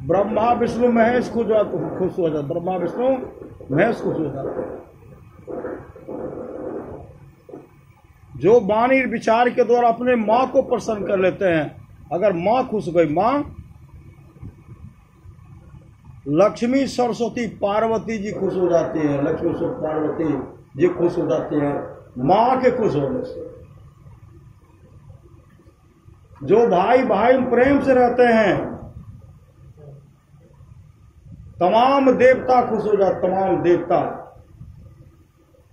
ब्रह्मा विष्णु महेश खुश हो जाते, ब्रह्मा विष्णु महेश खुश हो जाते हैं। जो वाणी विचार के द्वारा अपने माँ को प्रसन्न कर लेते हैं, अगर माँ खुश हो गई, माँ लक्ष्मी सरस्वती पार्वती जी खुश हो जाती हैं, लक्ष्मी सरस्वती पार्वती जी खुश हो जाती हैं माँ के खुश होने से। जो भाई भाई प्रेम से रहते हैं, तमाम देवता खुश हो जाते, तमाम देवता।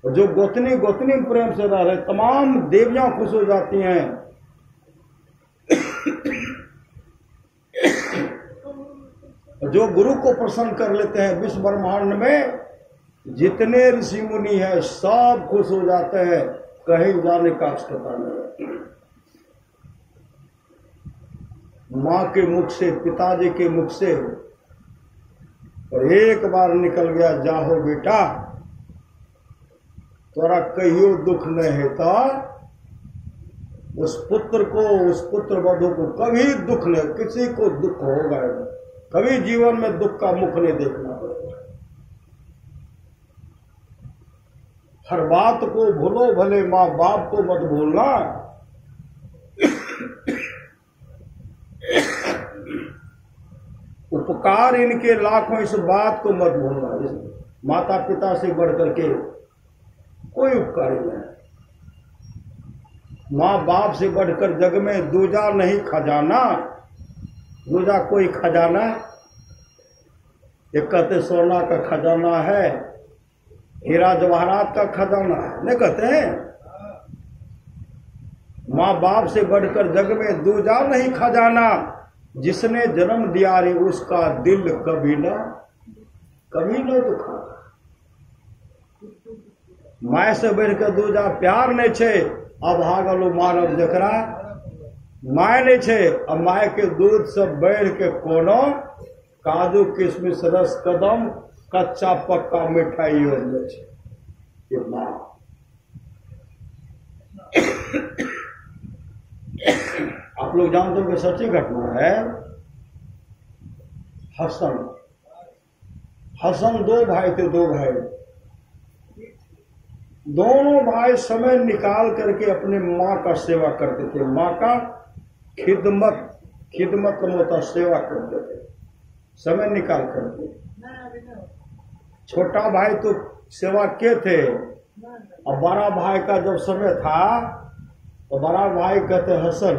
जो गोतनी गोतनी प्रेम से रह रहे, तमाम देवियां खुश हो जाती हैं। जो गुरु को प्रसन्न कर लेते हैं, विश्व ब्रह्मांड में जितने ऋषि मुनि हैं सब खुश हो जाते हैं, कहीं जाने का आवश्यकता नहीं। माँ के मुख से, पिताजी के मुख से और एक बार निकल गया, जाहो बेटा तोरा कहियो दुख नहीं है, तो उस पुत्र को, उस पुत्र वधु को कभी दुख नहीं, किसी को दुख होगा नहीं, कभी जीवन में दुख का मुख नहीं देखना पड़ेगा। हर बात को भूलो, भले माँ बाप को मत भूलना। उपकार इनके लाखों, इस बात को मत भूलना। माता पिता से बढ़कर के कोई उपकार नहीं, माँ बाप से बढ़कर जग में दूजा नहीं खजाना। दूजा कोई खजाना, एक कहते सोना का खजाना है, हीरा जवाहरात का खजाना है, नहीं कहते हैं। माँ बाप से बढ़कर जग में दूजा नहीं खजाना। जिसने जन्म दिया रे उसका दिल कभी न दुखा। माय से बढ़कर दूजा प्यार नहीं छे। अब भागलो मानव जकरा माय नहीं छे। अब माय के दूध से बढ़ के कोनो काजू किशमिश रस कदम कच्चा पक्का मिठाई नहीं छे। ये माँ आप लोग जानते हो कि सच्ची घटना है। हसन दो भाई थे, दो भाई, दोनों भाई समय निकाल करके अपने माँ का सेवा करते थे। माँ का खिदमत होता, सेवा करते थे समय निकाल करके। छोटा भाई तो सेवा के थे, और बड़ा भाई का जब समय था तो बड़ा भाई कहते हसन,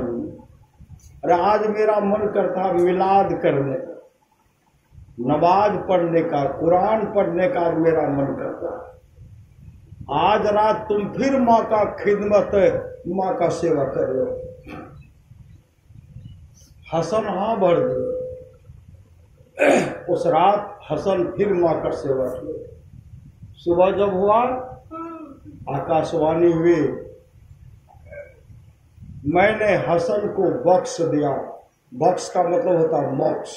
अरे आज मेरा मन करता मिलाद करने का, नमाज पढ़ने का, कुरान पढ़ने का मेरा मन करता। आज रात तुम फिर माँ का खिदमत, माँ का सेवा कर लो। हसन हाँ भर दिए। उस रात हसन फिर माँ का सेवा किया। सुबह जब हुआ, आकाशवाणी हुई, मैंने हसन को बख्श दिया। बख्श का मतलब होता है मोक्ष।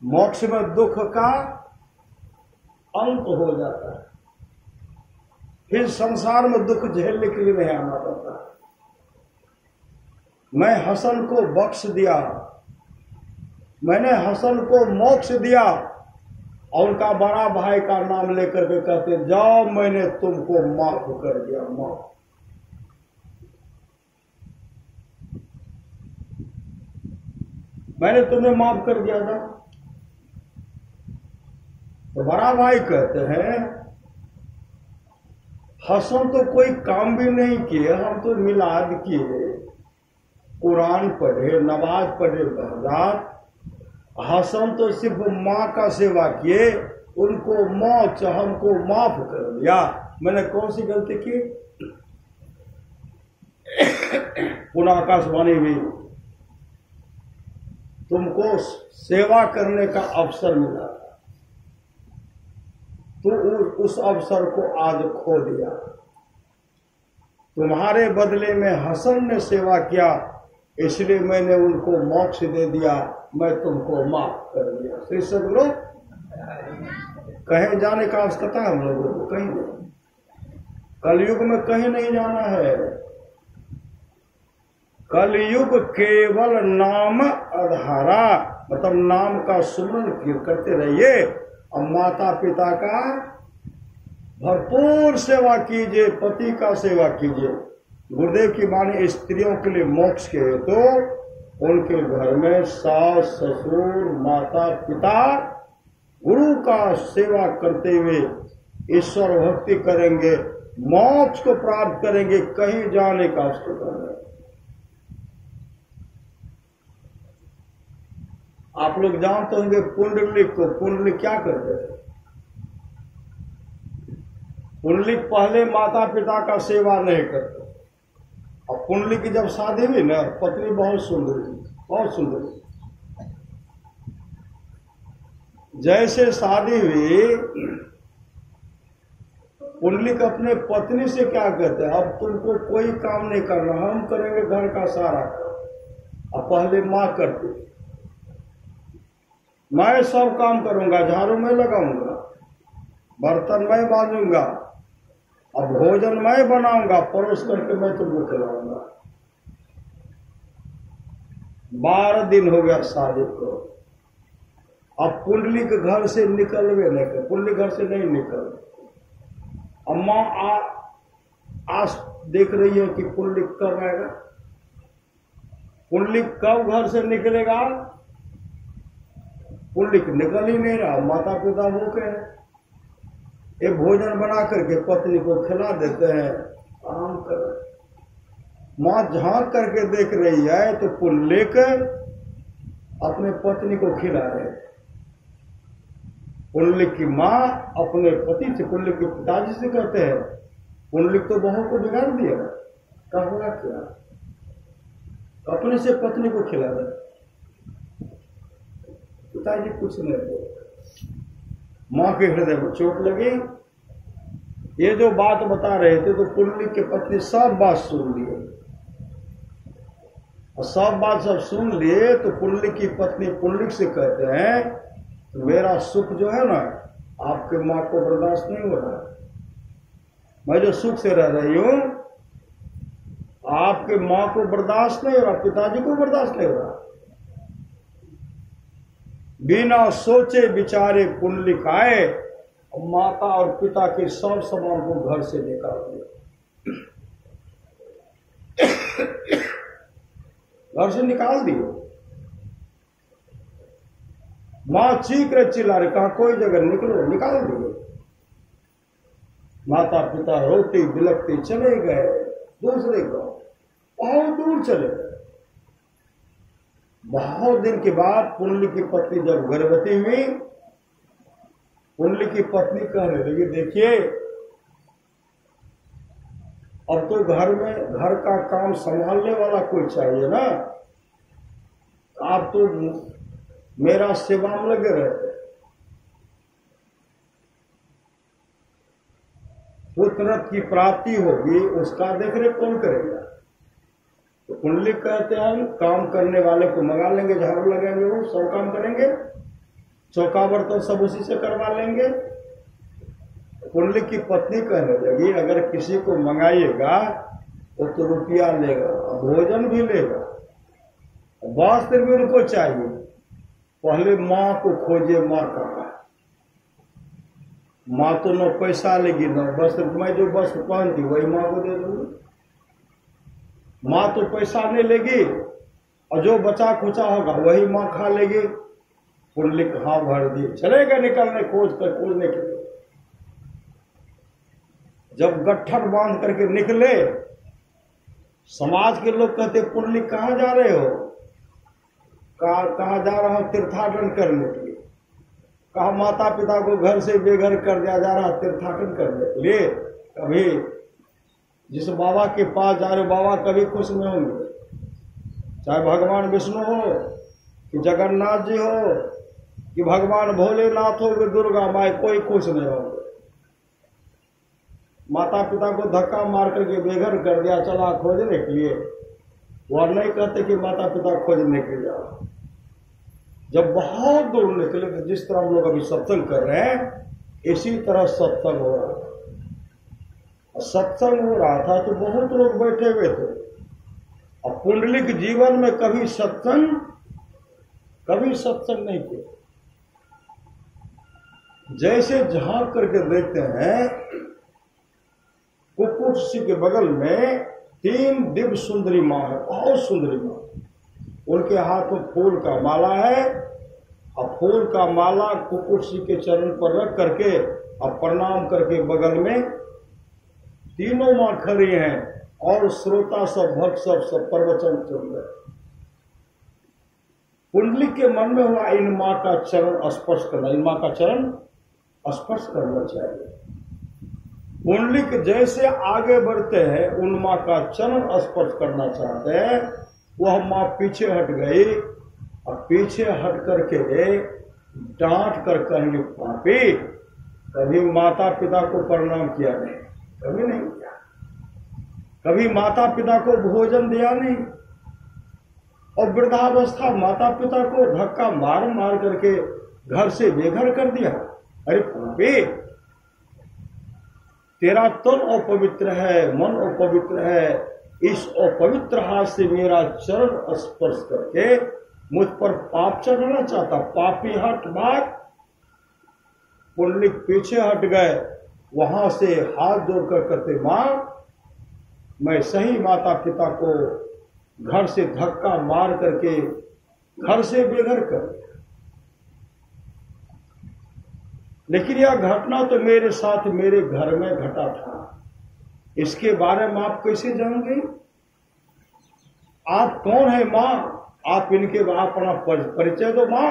मोक्ष में दुख का अंत हो जाता है, फिर संसार में दुख झेलने के लिए नहीं आना पड़ता। मैं हसन को बख्श दिया, मैंने हसन को मोक्ष दिया। और उनका बड़ा भाई का नाम लेकर के कहते, जाओ मैंने तुमको माफ कर दिया। माफ, मैंने तुम्हें माफ कर दिया था। तो बड़ा भाई कहते हैं, हसन तो कोई काम भी नहीं किए, हम तो मिलाद किए, कुरान पढ़े, नमाज पढ़े रात। हसन तो सिर्फ माँ का सेवा किए, उनको मौत, हमको माफ कर दिया। मैंने कौन सी गलती की? पुनः आकाशवाणी हुई, तुमको सेवा करने का अवसर मिला, तो उस अवसर को आज खो दिया। तुम्हारे बदले में हसन ने सेवा किया, इसलिए मैंने उनको मोक्ष दे दिया, मैं तुमको माफ कर दिया। श्री सदगुरु, कहीं जाने का आवश्यकता है हम लोगों को? कहीं नहीं। कलयुग में कहीं नहीं जाना है। कलयुग केवल नाम आधारा, मतलब नाम का सुमरण करते रहिए, और माता पिता का भरपूर सेवा कीजिए, पति का सेवा कीजिए। गुरुदेव की माने स्त्रियों के लिए मोक्ष के हेतु उनके घर में सास ससुर माता पिता गुरु का सेवा करते हुए ईश्वर भक्ति करेंगे, मोक्ष को प्राप्त करेंगे, कहीं जाने का आवश्यकता नहीं। आप लोग जानते होंगे पुंडलिक को। पुंडलिक क्या करते थे? पुंडलिक पहले माता पिता का सेवा नहीं करते। और पुंडलिक की जब शादी हुई ना, पत्नी बहुत सुंदर थी, बहुत सुंदर थी। जैसे शादी हुई, पुंडलिक अपने पत्नी से क्या कहते हैं, अब तुमको कोई काम नहीं करना, हम करेंगे घर का सारा। अब पहले माँ करती, मैं सब काम करूंगा, झाड़ू मैं लगाऊंगा, बर्तन मैं बांधूंगा, अब भोजन मैं बनाऊंगा, परोस करके मैं तुमको खिलाऊंगा। 12 दिन हो गया शादी को। अब पुंडलिक घर से निकलवे नहीं कर, पुंडलिक घर से नहीं निकल। अम्मा आज देख रही है कि पुंडलिक कब आएगा, पुंडलिक कब घर से निकलेगा। पुंडलिक निकल ही नहीं रहा। माता पिता भूखे हैं, ये भोजन बना करके पत्नी को खिला देते हैं, आराम कर। माँ झांक करके देख रही है तो पुंडलिक अपने पत्नी को खिला रहे। पुंडलिक की माँ अपने पति से, पुंडलिक के पिताजी से कहते हैं, पुंडलिक तो बहू को बिगाड़ दिया, क्या होगा क्या? अपने से पत्नी को खिला रहे। पिताजी कुछ नहीं बोले। माँ के हृदय में चोट लगी। ये जो बात बता रहे थे तो पुंडलिक के पत्नी सब बात सुन लिए, और सब बात सब सुन लिए तो पुंडलिक की पत्नी पुंडलिक से कहते हैं, मेरा सुख जो है ना, आपके माँ को बर्दाश्त नहीं हो रहा। मैं जो सुख से रह रही हूं, आपके माँ को बर्दाश्त नहीं हो रहा, पिताजी को बर्दाश्त नहीं हो रहा। बिना सोचे विचारे पुंडलिक आए और माता और पिता के सब सामान को घर से निकाल दिया, घर से निकाल दिए। मां चीख रहे, चिल्ला रहे, कहा कोई जगह निकलो, निकाल दिए। माता पिता रोते बिलखते चले गए दूसरे गांव, बहुत दूर चले गए। बहुत दिन के बाद पुंडलिक की पत्नी जब गर्भवती हुई, पुंडलिक की पत्नी कहने लगी, देखिए अब तो घर में घर का काम संभालने वाला कोई चाहिए ना, आप तो मेरा सेवा में लगे रहते। पुत्र की प्राप्ति होगी, उसका देखरेख कौन करेगा? तो पुंडलिक कहते हैं, काम करने वाले को मंगा लेंगे, झाड़ू लगाएंगे, वो सब काम करेंगे, चौका बर्तन सब उसी से करवा लेंगे। पुंडलिक की पत्नी कहने लगी, अगर किसी को मंगाइएगा वो तो रुपया लेगा, भोजन भी लेगा, वस्त्र भी उनको चाहिए। पहले माँ को खोजे, माँ कहाँ? माँ तो न पैसा लेगी न वस्त्र, मैं जो वस्त्र पहनती वही माँ को दे दूंगी। माँ तो पैसा नहीं लेगी, और जो बचा खुचा होगा वही माँ खा लेगी। पुंडलिक हाँ भर दिए, चले गए निकलने खोजने के लिए। जब गट्ठर बांध करके निकले, समाज के लोग कहते, पुंडलिक कहाँ जा रहे हो? कहा जा रहा हूं तीर्थाटन करने के लिए। कहा माता पिता को घर से बेघर कर दिया जा रहा, तीर्थाटन करने के लिए। कभी जिस बाबा के पास जा रहे, बाबा कभी खुश नहीं होंगे, चाहे भगवान विष्णु हो कि जगन्नाथ जी हो कि भगवान भोलेनाथ हो कि दुर्गा माई, कोई खुश नहीं होंगे। माता पिता को धक्का मार करके बेघर कर दिया, चला खोजने के लिए। वो नहीं कहते कि माता पिता खोजने के लिए जाओ। जब बहुत दूर निकले तो जिस तरह हम लोग अभी सत्संग कर रहे हैं, इसी तरह सत्संग हो रहा था। सत्संग हो रहा था तो बहुत लोग बैठे हुए थे। और पुंडलिक जीवन में कभी सत्संग नहीं किया। जैसे झांक करके देखते हैं कुक्कुटसी के बगल में 3 दिव्य सुंदरी माँ है, बहुत सुंदरी माँ। उनके हाथ में फूल का माला है और फूल का माला कुक्कुटसी के चरण पर रख करके और प्रणाम करके बगल में तीनों माँ खड़ी हैं और श्रोता सब भक्त सब प्रवचन चल रहे। कुंडली के मन में हुआ इन माँ का चरण स्पर्श करना, इन माँ का चरण स्पर्श करना चाहिए। कुंडली के जैसे आगे बढ़ते हैं उन माँ का चरण स्पर्श करना चाहते हैं, वह माँ पीछे हट गई और पीछे हट करके डांट कर कहेंगे, पापी कभी माता पिता को प्रणाम किया नहीं, कभी नहीं किया, कभी माता पिता को भोजन दिया नहीं, और वृद्धावस्था माता पिता को धक्का मार मार करके घर से बेघर कर दिया। अरे पापी, तेरा तन अपवित्र है, मन अपवित्र है, इस अपवित्र हाथ से मेरा चरण स्पर्श करके मुझ पर पाप चढ़ाना चाहता, पापी हट भाग। पुंडलिक पीछे हट गए, वहां से हाथ जोड़कर कहते, मां मैं सही माता पिता को घर से धक्का मार करके घर से बेघर कर दिया, लेकिन यह घटना तो मेरे साथ मेरे घर में घटा था, इसके बारे में आप कैसे जानेंगे? आप कौन है मां? आप इनके अपना परिचय दो मां।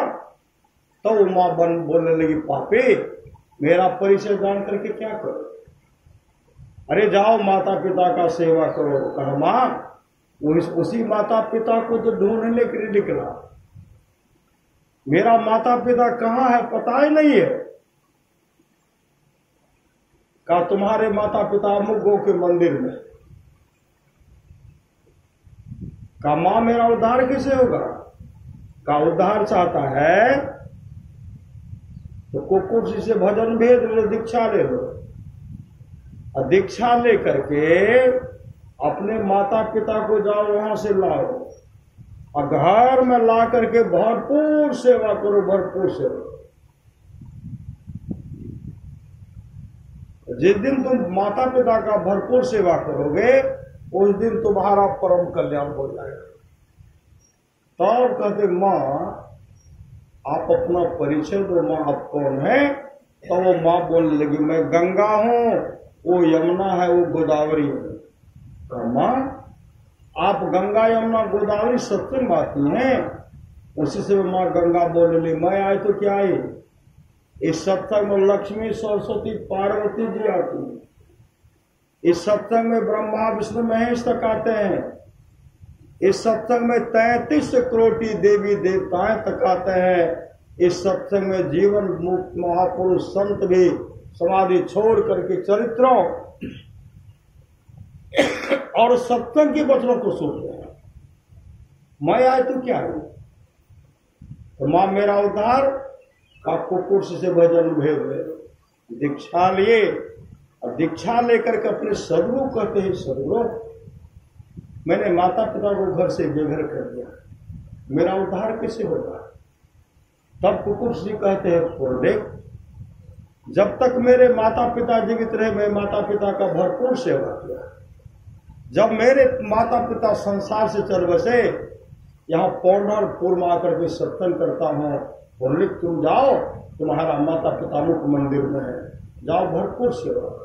तो वो मां बोलने लगी, पापी मेरा परिचय जान करके क्या करो? अरे जाओ माता पिता का सेवा करो। कहा मां, उसी माता पिता को तो ढूंढने के लिए निकला, मेरा माता पिता कहां है पता ही नहीं है। कहा तुम्हारे माता पिता अमुक गो के मंदिर में। कहा मां मेरा उद्धार कैसे होगा? कहा उद्धार चाहता है तो कुक्कुटसी से भजन भेद लो, दीक्षा ले लो, और दीक्षा लेकर के अपने माता पिता को जाओ वहां से लाओ और घर में ला करके भरपूर सेवा करो, भरपूर सेवा। जिस दिन तुम माता पिता का भरपूर सेवा करोगे उस दिन तुम्हारा परम कल्याण हो जाएगा। तब कहते मां आप अपना परिचय दो, मां आप कौन है? तो वो मां बोलने लगी, मैं गंगा हूं, वो यमुना है, वो गोदावरी है। तो मां आप गंगा यमुना गोदावरी सत्संग आती हैं, उसी से मां गंगा बोलने लगी, मैं आए तो क्या आई? इस सत्संग में लक्ष्मी सरस्वती पार्वती जी आती है, इस सत्संग में ब्रह्मा विष्णु महेश तक आते हैं, इस सत्संग में 33 करोड़ देवी देवताएं तक आते हैं, इस सत्संग में जीवन मुक्त महापुरुष संत भी समाधि छोड़ करके चरित्रों और सत्संग के वचनों को सुनते हैं। मैं आए तो क्या है? तो मां मेरा उद्धार का कुक्कुटसी से भजन भेद है, दीक्षा लिए और दीक्षा लेकर के अपने सदगुरु कहते हैं, सदगुरु मैंने माता पिता को घर से बेघर कर दिया, मेरा उद्धार कैसे होगा? तब कुक्कुटसी कहते हैं, देख जब तक मेरे माता पिता जीवित रहे मैं माता पिता का भरपूर सेवा किया, जब मेरे माता पिता संसार से चल बसे, यहाँ पंढरपुर में आकर के सत्संग करता हूँ, पुंडलिक तुम जाओ, तुम्हारा माता पिता मुख मंदिर में है, जाओ भरपूर सेवा।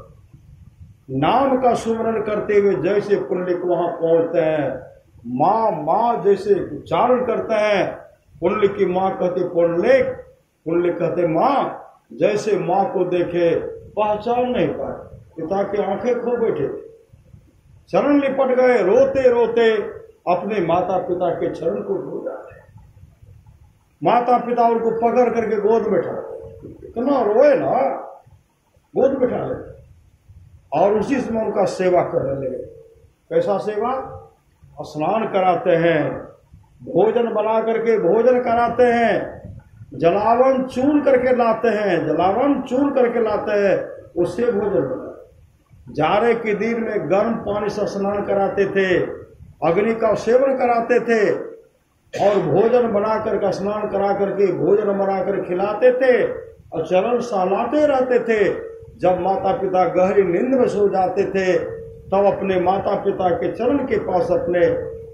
नाम का सुमरण करते हुए जैसे पुंडलिक वहां पहुंचते हैं, माँ माँ जैसे उच्चारण करते हैं, पुंडलिक की माँ कहते पुंडलिक, पुंडलिक कहते माँ। जैसे माँ को देखे पहचान नहीं पाए, पिता की आंखें खो बैठे, चरण लिपट गए, रोते रोते अपने माता पिता के चरण को धो जाते। माता पिता उनको पकड़ करके गोद में बैठाते, इतना रोए ना, गोद बैठा लेते और उसी समय उनका सेवा करने लगे। कैसा सेवा? स्नान कराते हैं, भोजन बना करके भोजन कराते हैं, जलावन चून करके लाते हैं, जलावन चून करके लाते हैं, उससे भोजन बना। जाड़े के दिन में गर्म पानी से स्नान कराते थे, अग्नि का सेवन कराते थे और भोजन बना करके स्नान करा करके भोजन बना कर खिलाते थे और चरण सहलाते रहते थे। जब माता पिता गहरी नींद में सो जाते थे तब अपने माता पिता के चरण के पास अपने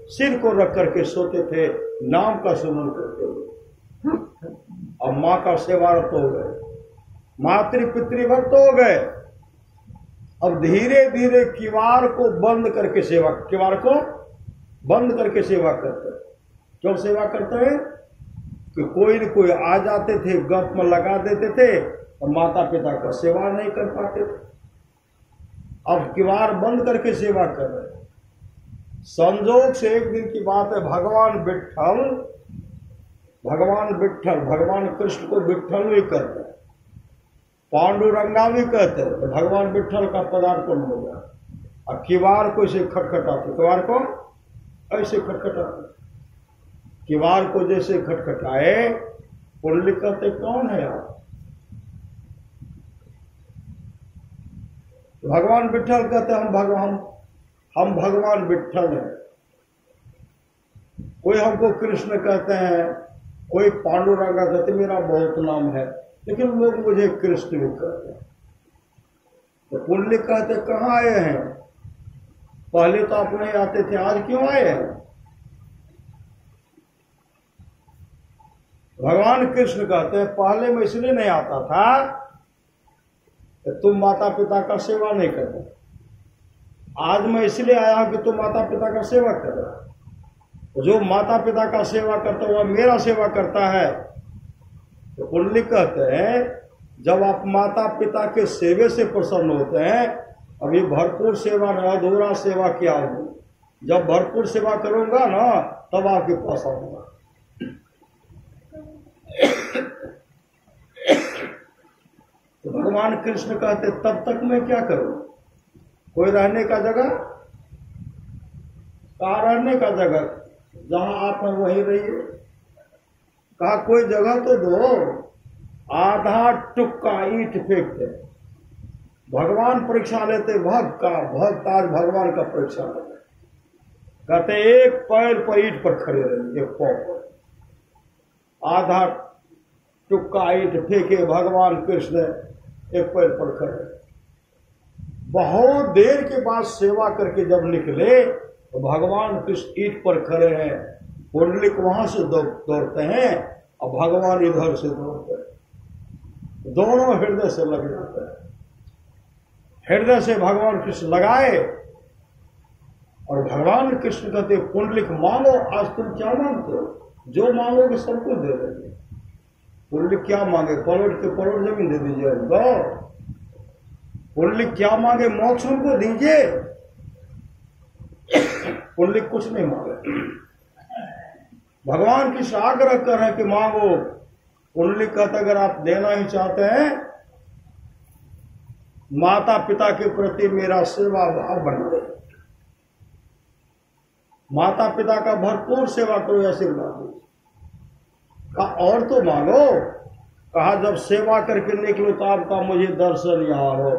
सिर को रख करके सोते थे, नाम का सुमन करते हुए। अब माँ का सेवारत हो गए, मातृ पितृभक्त हो गए। अब धीरे धीरे किवाड़ को बंद करके सेवा, किवाड़ को बंद करके सेवा करते हैं। क्यों सेवा करते हैं? कि कोई न कोई आ जाते थे, गप में लगा देते थे और माता पिता का सेवा नहीं कर पाते थे। अब किवाड़ बंद करके सेवा कर रहे हैं। संजोग से एक दिन की बात है, भगवान विट्ठल भगवान कृष्ण को विट्ठल भी कहते हैं, पांडुरंगा भी कहते हैं। तो भगवान विट्ठल का पदार्पण हो गया। अब किवाड़ को ऐसे खटखटाते, किवाड़ को ऐसे खटखटाते, किवाड़ को जैसे खटखटाए, पुंडलिक कहते कौन है आप? भगवान विट्ठल कहते हम भगवान विट्ठल हैं। कोई हमको कृष्ण कहते हैं, कोई पांडुरंगा कहते, मेरा बहुत नाम है, लेकिन लोग मुझे कृष्ण भी कहते हैं। तो पुंडलिक कहते कहाँ आए हैं? पहले तो आप नहीं आते थे, आज क्यों आए हैं? भगवान कृष्ण कहते हैं पहले मैं इसलिए नहीं आता था कि तुम माता पिता का सेवा नहीं करते, आज मैं इसलिए आया हूं कि तुम माता पिता का सेवा कर रहे हो। जो माता पिता का सेवा करता है वह मेरा सेवा करता है। तो पुंडलिक कहते हैं जब आप माता पिता के सेवे से प्रसन्न होते हैं, अभी भरपूर सेवा न, अधूरा सेवा क्या होगी? जब भरपूर सेवा करूंगा ना तब आपके पास आऊंगा। तो भगवान कृष्ण कहते तब तक मैं क्या करूं? कोई रहने का जगह? कहाँ रहने का जगह? जहां आप हैं वहीं रहिए। कहा कोई जगह तो दो। आधा टुक्का ईंट फेंकते। भगवान परीक्षा लेते भक्त का, भक्त आज भगवान का परीक्षा लेते। कहते एक पैर पर ईंट पर खड़े रहिए, एक पांव पर। आधा टुक्का ईंट फेंके भगवान कृष्ण, एक पैर पर खड़े। बहुत देर के बाद सेवा करके जब निकले तो भगवान कृष्ण ईंट पर खड़े हैं। पुंडलिक वहां से दौड़ते हैं और भगवान इधर से दौड़ते हैं। दोनों हृदय से लग जाते हैं। हृदय से भगवान कृष्ण लगाए और भगवान कृष्ण कहते पुंडलिक मांगो, आज तुम क्या मांगते हो? जो मांगोगे सब कुछ दे देंगे। पुंडलिक क्या मांगे? करोड़ के करोड़ जमीन दे दीजिए हमको। पुंडलिक क्या मांगे? मोक्ष हमको दीजिए। पुंडलिक कुछ नहीं मांगे। भगवान कृष्ण आग्रह कर रहे हैं कि मांगो। पुंडलिक कहते अगर आप देना ही चाहते हैं, माता पिता के प्रति मेरा सेवा भाव बना दे, माता पिता का भरपूर सेवा करो, आशीर्वाद दो। कहा और तो मांगो। कहा जब सेवा करके निकलो तो आपका मुझे दर्शन यहाँ हो।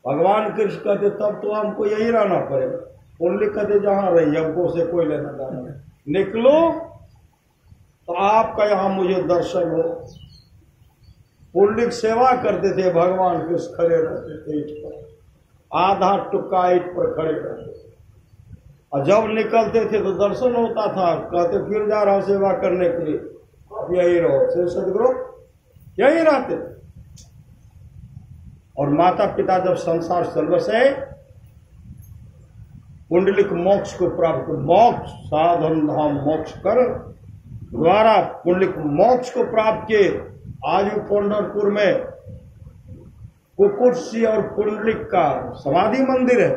भगवान कृष्ण कहते तब तो हमको यही रहना पड़ेगा। पुंडलिक कहते जहां रही हमको से कोई लेना देना नहीं, निकलो तो आपका यहां मुझे दर्शन हो। पुंडलिक सेवा करते थे, भगवान कृष्ण खड़े रहते थे ईंट पर, आधा टुक्का ईंट पर खड़े रहते थे। और जब निकलते थे तो दर्शन होता था। कहते फिर जा रहा सेवा करने के लिए, आप यही रहो। शिव सदगुरु यही रहते थे। और माता पिता जब संसार सर्वस है, पुंडलिक मोक्ष को प्राप्त, मोक्ष साधन धाम मोक्ष कर द्वारा पुंडलिक मोक्ष को प्राप्त किए। आज भी पंढरपुर में कुकुटसी और पुंडलिक का समाधि मंदिर है,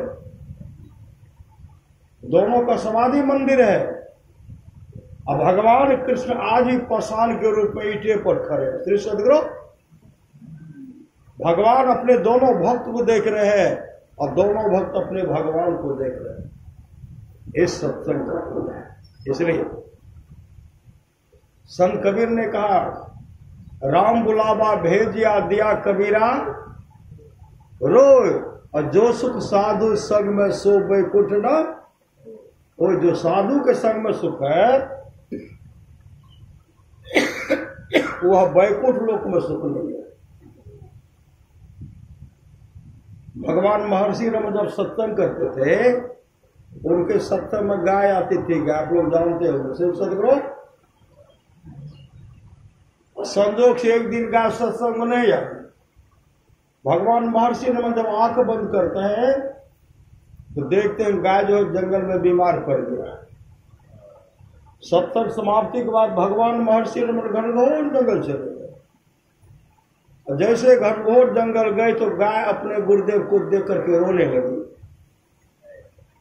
दोनों का समाधि मंदिर है। और भगवान कृष्ण आज भी पाषाण के रूप में ईंटे पर खड़े हैं। श्री सदगुरु भगवान अपने दोनों भक्त को देख रहे हैं और दोनों भक्त अपने भगवान को देख रहे हैं। इस सत्संग का फल है। इसलिए संत कबीर ने कहा, राम बुलावा भेजिया दिया कबीरा रोय, और जो सुख साधु संग में सो बैकुंठ न। वो जो साधु के संग में सुख है वह बैकुंठ लोक में सुख नहीं है। भगवान महर्षि रमन जब सत्संग करते थे, उनके सत्संग में गाय आती थी। गाय आप लोग जानते हो, शिव सदगुरु। संजोग से एक दिन गाय सत्संग में नहीं आती। भगवान महर्षि रमन जब आंख बंद करते हैं तो देखते हैं गाय जो जंगल में बीमार पड़ गया। सत्संग समाप्ति के बाद भगवान महर्षि रमन घनघोर जंगल चले गए। जैसे घनघोर जंगल गए तो गाय अपने गुरुदेव को देख करके रोने लगी।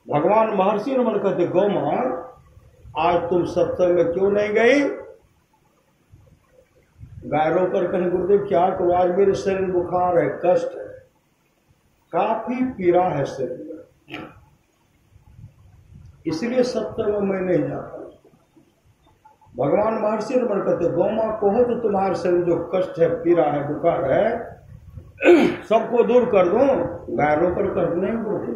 भगवान महर्षि रमन कहते, गौ मां, आज तुम सत्संग में क्यों नहीं गई? गाय रोकर कहें, गुरुदेव क्या करो, आज मेरे शरीर में बुखार है, कष्ट है, काफी पीड़ा है शरीर में, इसलिए सत्संग में मैं नहीं जाता। भगवान महर्षि रमन कहते, गौ मां कहो तो तुम्हारे शरीर जो कष्ट है, पीड़ा है, बुखार है, सबको दूर कर दो। गाय रोकर कर नहीं बोलते,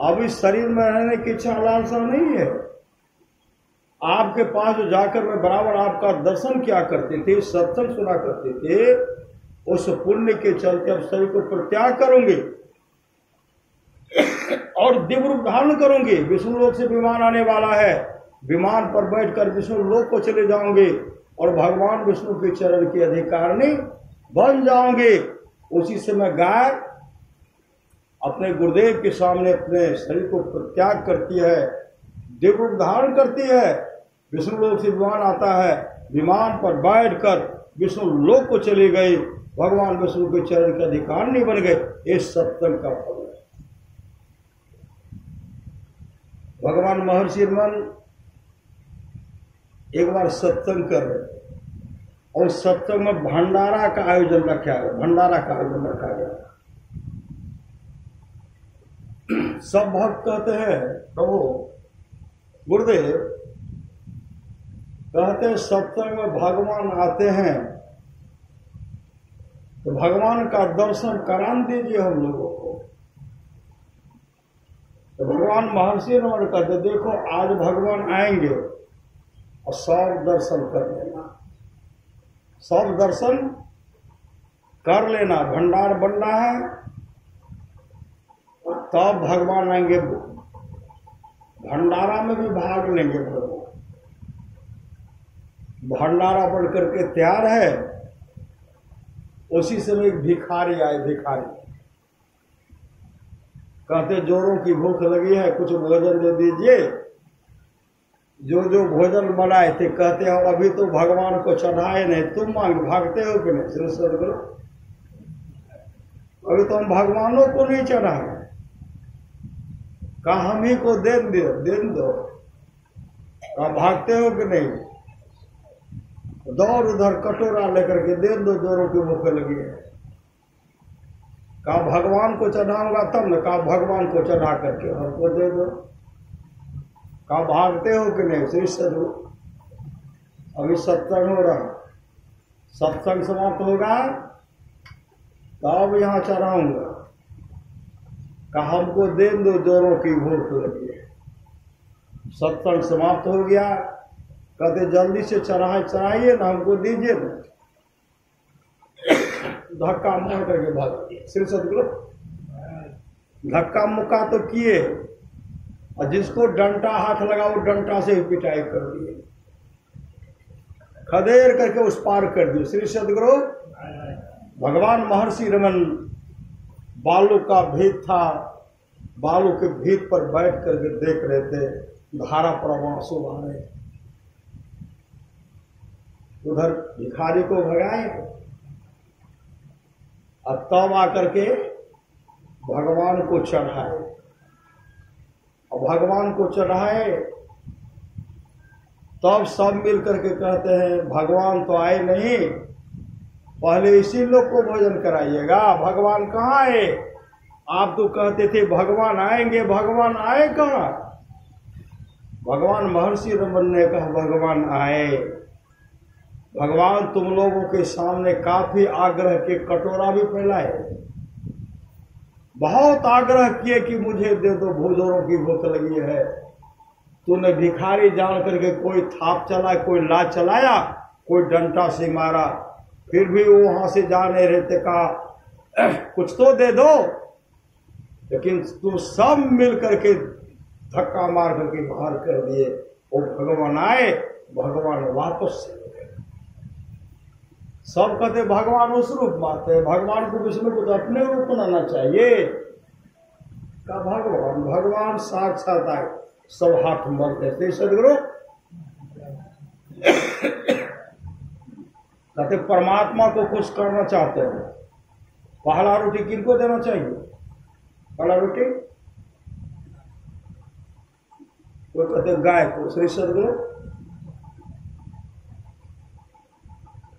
अब इस शरीर में रहने की इच्छा लालसा नहीं है। आपके पास जो जाकर मैं बराबर आपका दर्शन किया करते थे, सत्संग सुना करते थे, उस पुण्य के चलते अब शरीर को परित्याग करूंगी और दिव्य रूप धारण करूंगी। विष्णु लोक से विमान आने वाला है, विमान पर बैठकर विष्णु लोक को चले जाओगे और भगवान विष्णु के चरण की अधिकारिणी बन जाओगे। उसी समय गाय अपने गुरुदेव के सामने अपने शरीर को परित्याग करती है, दिव्य रूप धारण करती है, विष्णु लोक से विमान आता है, विमान पर बैठकर विष्णु लोक को चली गई, भगवान विष्णु के चरण के अधिकारिणी बन गए। इस सत्संग का फल है। भगवान महर्षि रमन एक बार सत्संग कर रहे और सत्संग में भंडारा का आयोजन रखा गया। भंडारा का आयोजन रखा गया। सब भक्त कहते हैं, प्रभु गुरुदेव कहते हैं सत्संग में भगवान आते हैं तो भगवान का दर्शन करा दीजिए हम लोगों को। तो भगवान महर्षि रमन कहते, देखो आज भगवान आएंगे और सब दर्शन कर लेना, सब दर्शन कर लेना। भंडार बनना है और तब भगवान आएंगे, भंडारा में भी भाग लेंगे भगवान। भंडारा बढ़ करके तैयार है, उसी समय एक भिखारी आए। भिखारी कहते, जोरों की भूख लगी है, कुछ भोजन दे दीजिए। जो जो भोजन बनाए थे, कहते हैं अभी तो भगवान को चढ़ाए नहीं, तुम मांग भागते हो कि नहीं? श्री सदगुरु, अभी तो हम भगवानों को नहीं चढ़ाए, कहा हम ही को दे दो, कहा भागते हो कि नहीं? दौड़ उधर कटोरा लेकर के दे दो, जोरों की भूख लगी है। कहा भगवान को चढ़ाऊंगा तब न, कहा भगवान को चढ़ा करके हमको दे दो। कहा भागते हो कि नहीं? श्री सदगुरु, अभी सत्संग हो रहा, सत्संग समाप्त होगा तब यहां चढ़ाऊंगा। कहा हमको दे दो, जोरों की भूख लगी है। सत्संग समाप्त हो गया, कहते जल्दी से चढ़ाइए ना, हमको दीजिए ना। धक्का मार करके भाग दिए। श्री सदगुरु धक्का मुक्का तो किए और जिसको डंटा हाथ लगा वो डंटा से ही पिटाई कर दिए, खदेड़ करके उस पार कर दिए। श्री सदगुरु भगवान महर्षि रमन बालू का भीत था, बालू के भीत पर बैठ करके देख रहे थे, धारा प्रवाह शोभा रहे। उधर भिखारी को भगाए और तब आकर के भगवान को चढ़ाए। और भगवान को चढ़ाए तब सब मिल करके कहते हैं भगवान तो आए नहीं, पहले इसी लोग को भोजन कराइएगा। भगवान कहाँ आए? आप तो कहते थे भगवान आएंगे, भगवान आए कहाँ? भगवान महर्षि रमन ने कहा भगवान आए। भगवान तुम लोगों के सामने काफी आग्रह के कटोरा भी फैलाए, बहुत आग्रह किए कि मुझे दे दो, भोजनों की भूख लगी है। तूने भिखारी जान करके कोई थाप चलाया, कोई लात चलाया, कोई डंटा से मारा, फिर भी वो वहां से जा नहीं रहते। कहा कुछ तो दे दो, लेकिन तुम सब मिल करके धक्का मार करके बाहर कर दिए। वो भगवान आए, भगवान वापस से सब कहते भगवान उस रूप मानते हैं, भगवान को विष्णु को तो अपने रूप बनाना चाहिए। का भगवान साक्षात आए, सब हाथ मरते थे। सदगुरु कहते परमात्मा को खुश करना चाहते हैं, पहला रोटी किनको देना चाहिए? पहला रोटी वो कहते गाय को। श्री सदगुरु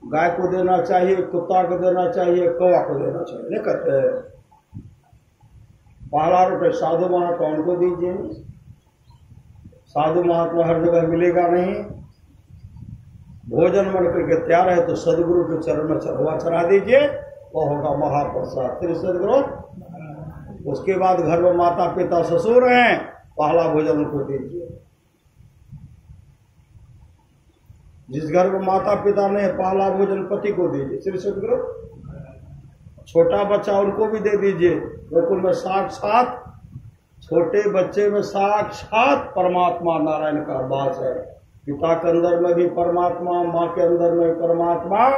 गाय को देना चाहिए, कुत्ता को देना चाहिए, कौवा को देना चाहिए, नहीं कहते? पहला रोटी साधु महात्मा उनको दीजिए। साधु महात्मा हर जगह मिलेगा नहीं। भोजन मन करके तैयार है तो सदगुरु के चरण में चढ़वा चढ़ा दीजिए, वो होगा महाप्रसाद। श्री सदगुरु उसके बाद घर में माता पिता ससुर हैं, पहला भोजन उनको दीजिए। जिस घर में माता पिता नहीं, पहला भोजन पति को दीजिए। श्री सदगुरु छोटा बच्चा उनको भी दे दीजिए। गोकुल में साक्षात छोटे बच्चे में साक्षात परमात्मा नारायण का वास है। पिता के अंदर में भी परमात्मा, माँ के अंदर में परमात्मा,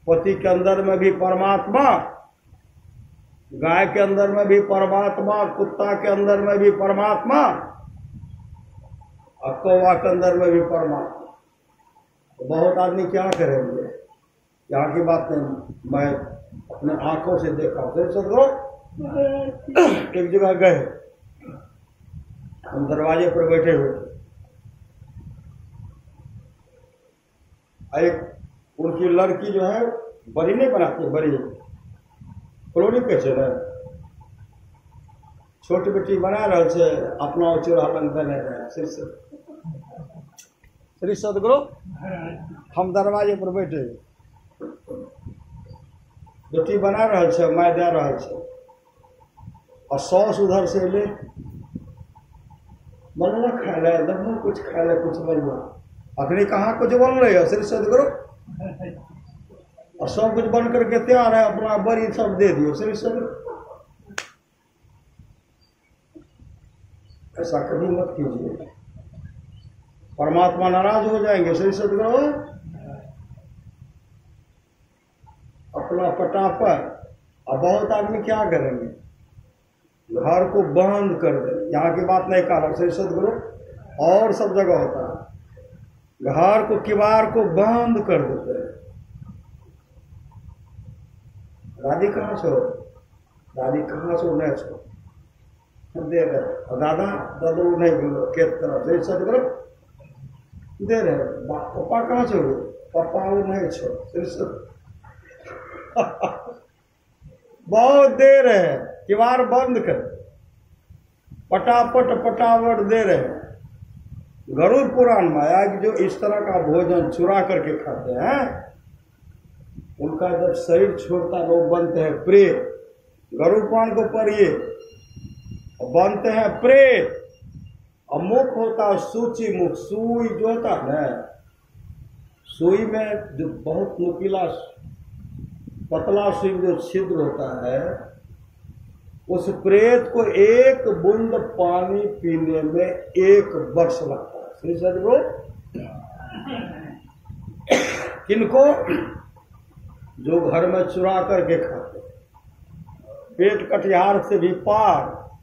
पति के अंदर में भी परमात्मा, गाय के अंदर में भी परमात्मा, कुत्ता के अंदर में भी परमात्मा, और कौवा के अंदर में भी परमात्मा। तो बहुत आदमी क्या करेंगे? यहाँ की बात नहीं, मैं अपने आंखों से देखा। फिर सदगुरु एक जगह गए, हम दरवाजे पर बैठे हुए, एक उनकी लड़की जो है बड़ी नहीं बनाती, बड़ी कॉलोनी कैसे रहे, छोटी बेटी बना रहे थे, अपना चूल्हा बंद बने रहे। श्री सदगुरु हम दरवाजे पर बैठे, बेटी बना रहे थे, मैं दे रहे थे, और सॉस उधर से ले बनवा खा ले, दबू कुछ खा ले, कुछ बनवा। अखनी कहाँ कुछ बन रहे हो? श्री सदगुरु और सब कुछ बन करके तैयार है, अपना बड़ी सब दे दियो। श्री सदगुरु ऐसा कभी मत कीजिए, परमात्मा नाराज हो जाएंगे। श्री सदगुरु अपना पटापर। अब बहुत आदमी क्या करेंगे? घर को बंद कर दे। यहाँ की बात नहीं कहा श्री सदगुरु, और सब जगह होता है, घर को किवाड़ को बंद कर देते हैं। दादी कहाँ छो? दादी कहाँ छो? नहीं छो दे रहे, दादा दादू नहीं बोलो के तरफ। श्री सदगुरु दे रहे, पापा कहाँ छो? पापा वो नहीं छो। श्री सदगुरु बहुत दे रहे हैं, किवाड़ बंद कर, पटापट पटावट दे रहे हैं। गरुड़ पुराण में आया कि जो इस तरह का भोजन चुरा करके खाते हैं, उनका जब शरीर छोड़ता है वो बनते हैं प्रेत। गरुड़ पुराण को पढ़िए, बनते हैं प्रेत। और मुख होता है सूची मुख, सुई जो होता है ना, सुई में जो बहुत नुकीला पतला सुई में जो छिद्र होता है, उस प्रेत को एक बूंद पानी पीने में 1 वर्ष लगता है। श्री सदगुरु किनको? जो घर में चुरा करके खाते, पेट कटिहार से भी पार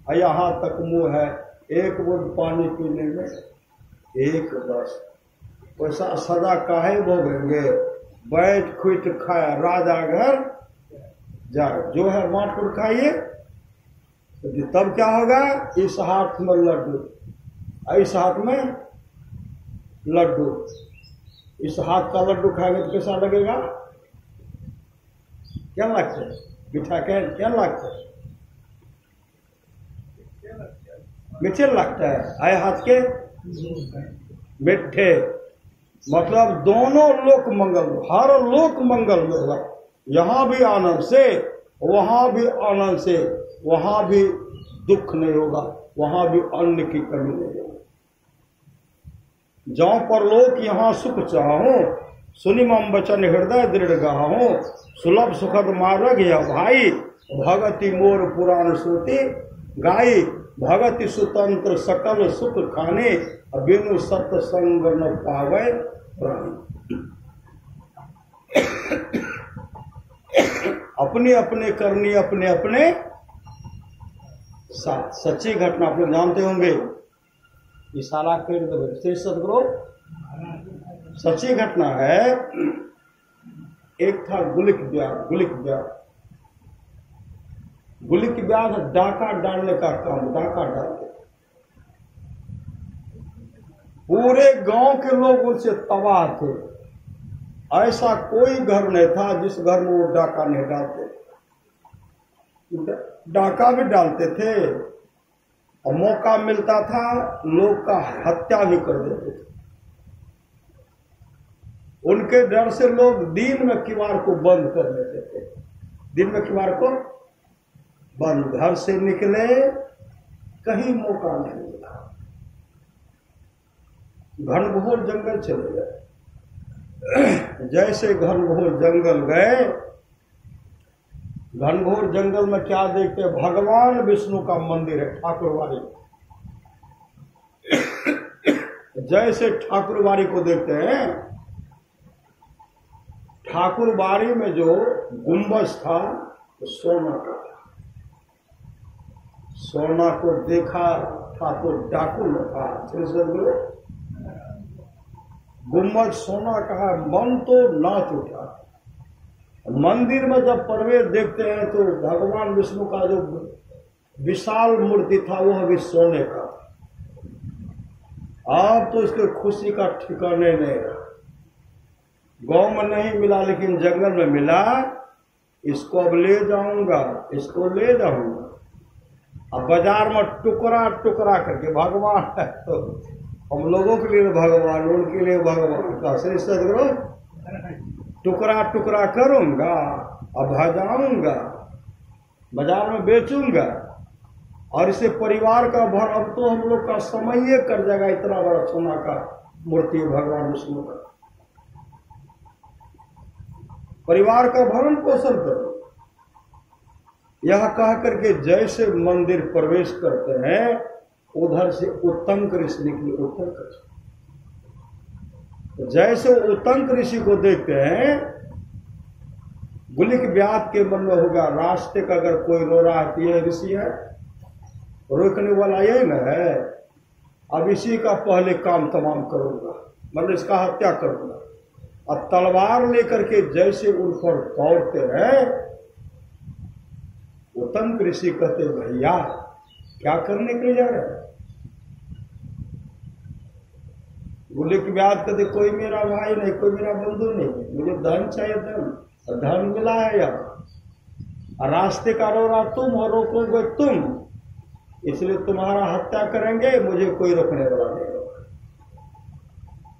और यहाँ तक मुंह है, 1 बूंद पानी पीने में 1 वर्ष। वैसा सदा काहे भोगेंगे? बैठ खुट खाए राजा घर जाए, जो है बांट कर खाइए। तब क्या होगा? इस हाथ में लड्डू, इस हाथ में लड्डू, इस हाथ का लड्डू खाएंगे तो कैसा लगेगा? क्या लगता है? मीठा क्या लगता है? मीठे लगता है। आए हाथ के मीठे, मतलब दोनों लोक मंगल, हर लोक मंगल में होगा। यहाँ भी आनंद से, वहां भी आनंद से, वहां भी दुख नहीं होगा, वहां भी अन्न की कमी नहीं होगी। जौ पर लोक यहाँ सुख चाहूं, सुनि मम वचन हृदय दृढ़ गाहूं, सुलभ सुखद मार्ग या भाई, भगति मोर पुराण श्रुति गाई, भगति स्वतंत्र सकल सुख खाने, बिनु सत्संग न पावे प्राणी। अपने अपने करनी अपने अपने साथ। सच्ची घटना आप लोग जानते होंगे, इशारा कर दो श्री सदगुरु, सच्ची घटना है। एक था गुलिक व्याध डाका डालने का काम, डाका डालते पूरे गांव के लोग उनसे तबाह थे। ऐसा कोई घर नहीं था जिस घर में वो डाका नहीं डालते। डाका भी डालते थे और मौका मिलता था लोग का हत्या भी कर देते थे। उनके डर से लोग दिन में किवाड़ को बंद कर देते थे। दिन में किवाड़ को बंद, घर से निकले कहीं मौका नहीं मिला, घनघोर जंगल चले गए। जैसे घनघोर जंगल गए, घनघोर जंगल में क्या देखते, भगवान विष्णु का मंदिर है ठाकुरबाड़ी। जैसे ठाकुरबाड़ी को देखते हैं, ठाकुरबाड़ी में जो गुंबज था तो सोना का था। सोना को देखा ठाकुर डाकू न था, गुंबज सोना का है, मन तो नाच उठा। मंदिर में जब प्रवेश देखते हैं तो भगवान विष्णु का जो विशाल मूर्ति था वह भी सोने का। अब तो इसके खुशी का ठिकाने नहीं रहा। गांव में नहीं मिला लेकिन जंगल में मिला। इसको अब ले जाऊंगा, इसको ले जाऊंगा। अब बाजार में टुकड़ा टुकड़ा करके, भगवान है तो हम लोगों के लिए भगवान, उनके लिए भगवान का श्री सदगुरु, टुकड़ा टुकड़ा करूंगा और भजाऊंगा, बाजार में बेचूंगा और इसे परिवार का भर। अब तो हम लोग का समय ये कर जाएगा, इतना बड़ा सोना का मूर्ति है भगवान विष्णु का। परिवार का भरण पोषण करो, यह कह करके जैसे मंदिर प्रवेश करते हैं उधर से उत्तंक ऋषि निकले। उत्तंक ऋषि जैसे उत्तंक ऋषि को देखते हैं, गुलिक व्याध के मन में होगा रास्ते का अगर कोई रो रहा है ये ऋषि है, रोकने वाला ये न है। अब इसी का पहले काम तमाम करूंगा, मतलब इसका हत्या करूंगा। अब तलवार लेकर के जैसे उन पर दौड़ते हैं, उत्तंक ऋषि कहते भैया क्या करने के लिए जा रहे हैं? गुलिक व्याध कहते कोई मेरा भाई नहीं, कोई मेरा बंधु नहीं, मुझे धन चाहिए, धन। धन मिला है यहाँ, रास्ते का रो रहा तुम और रोकोगे तुम, इसलिए तुम्हारा हत्या करेंगे, मुझे कोई रोकने वाला नहीं होगा।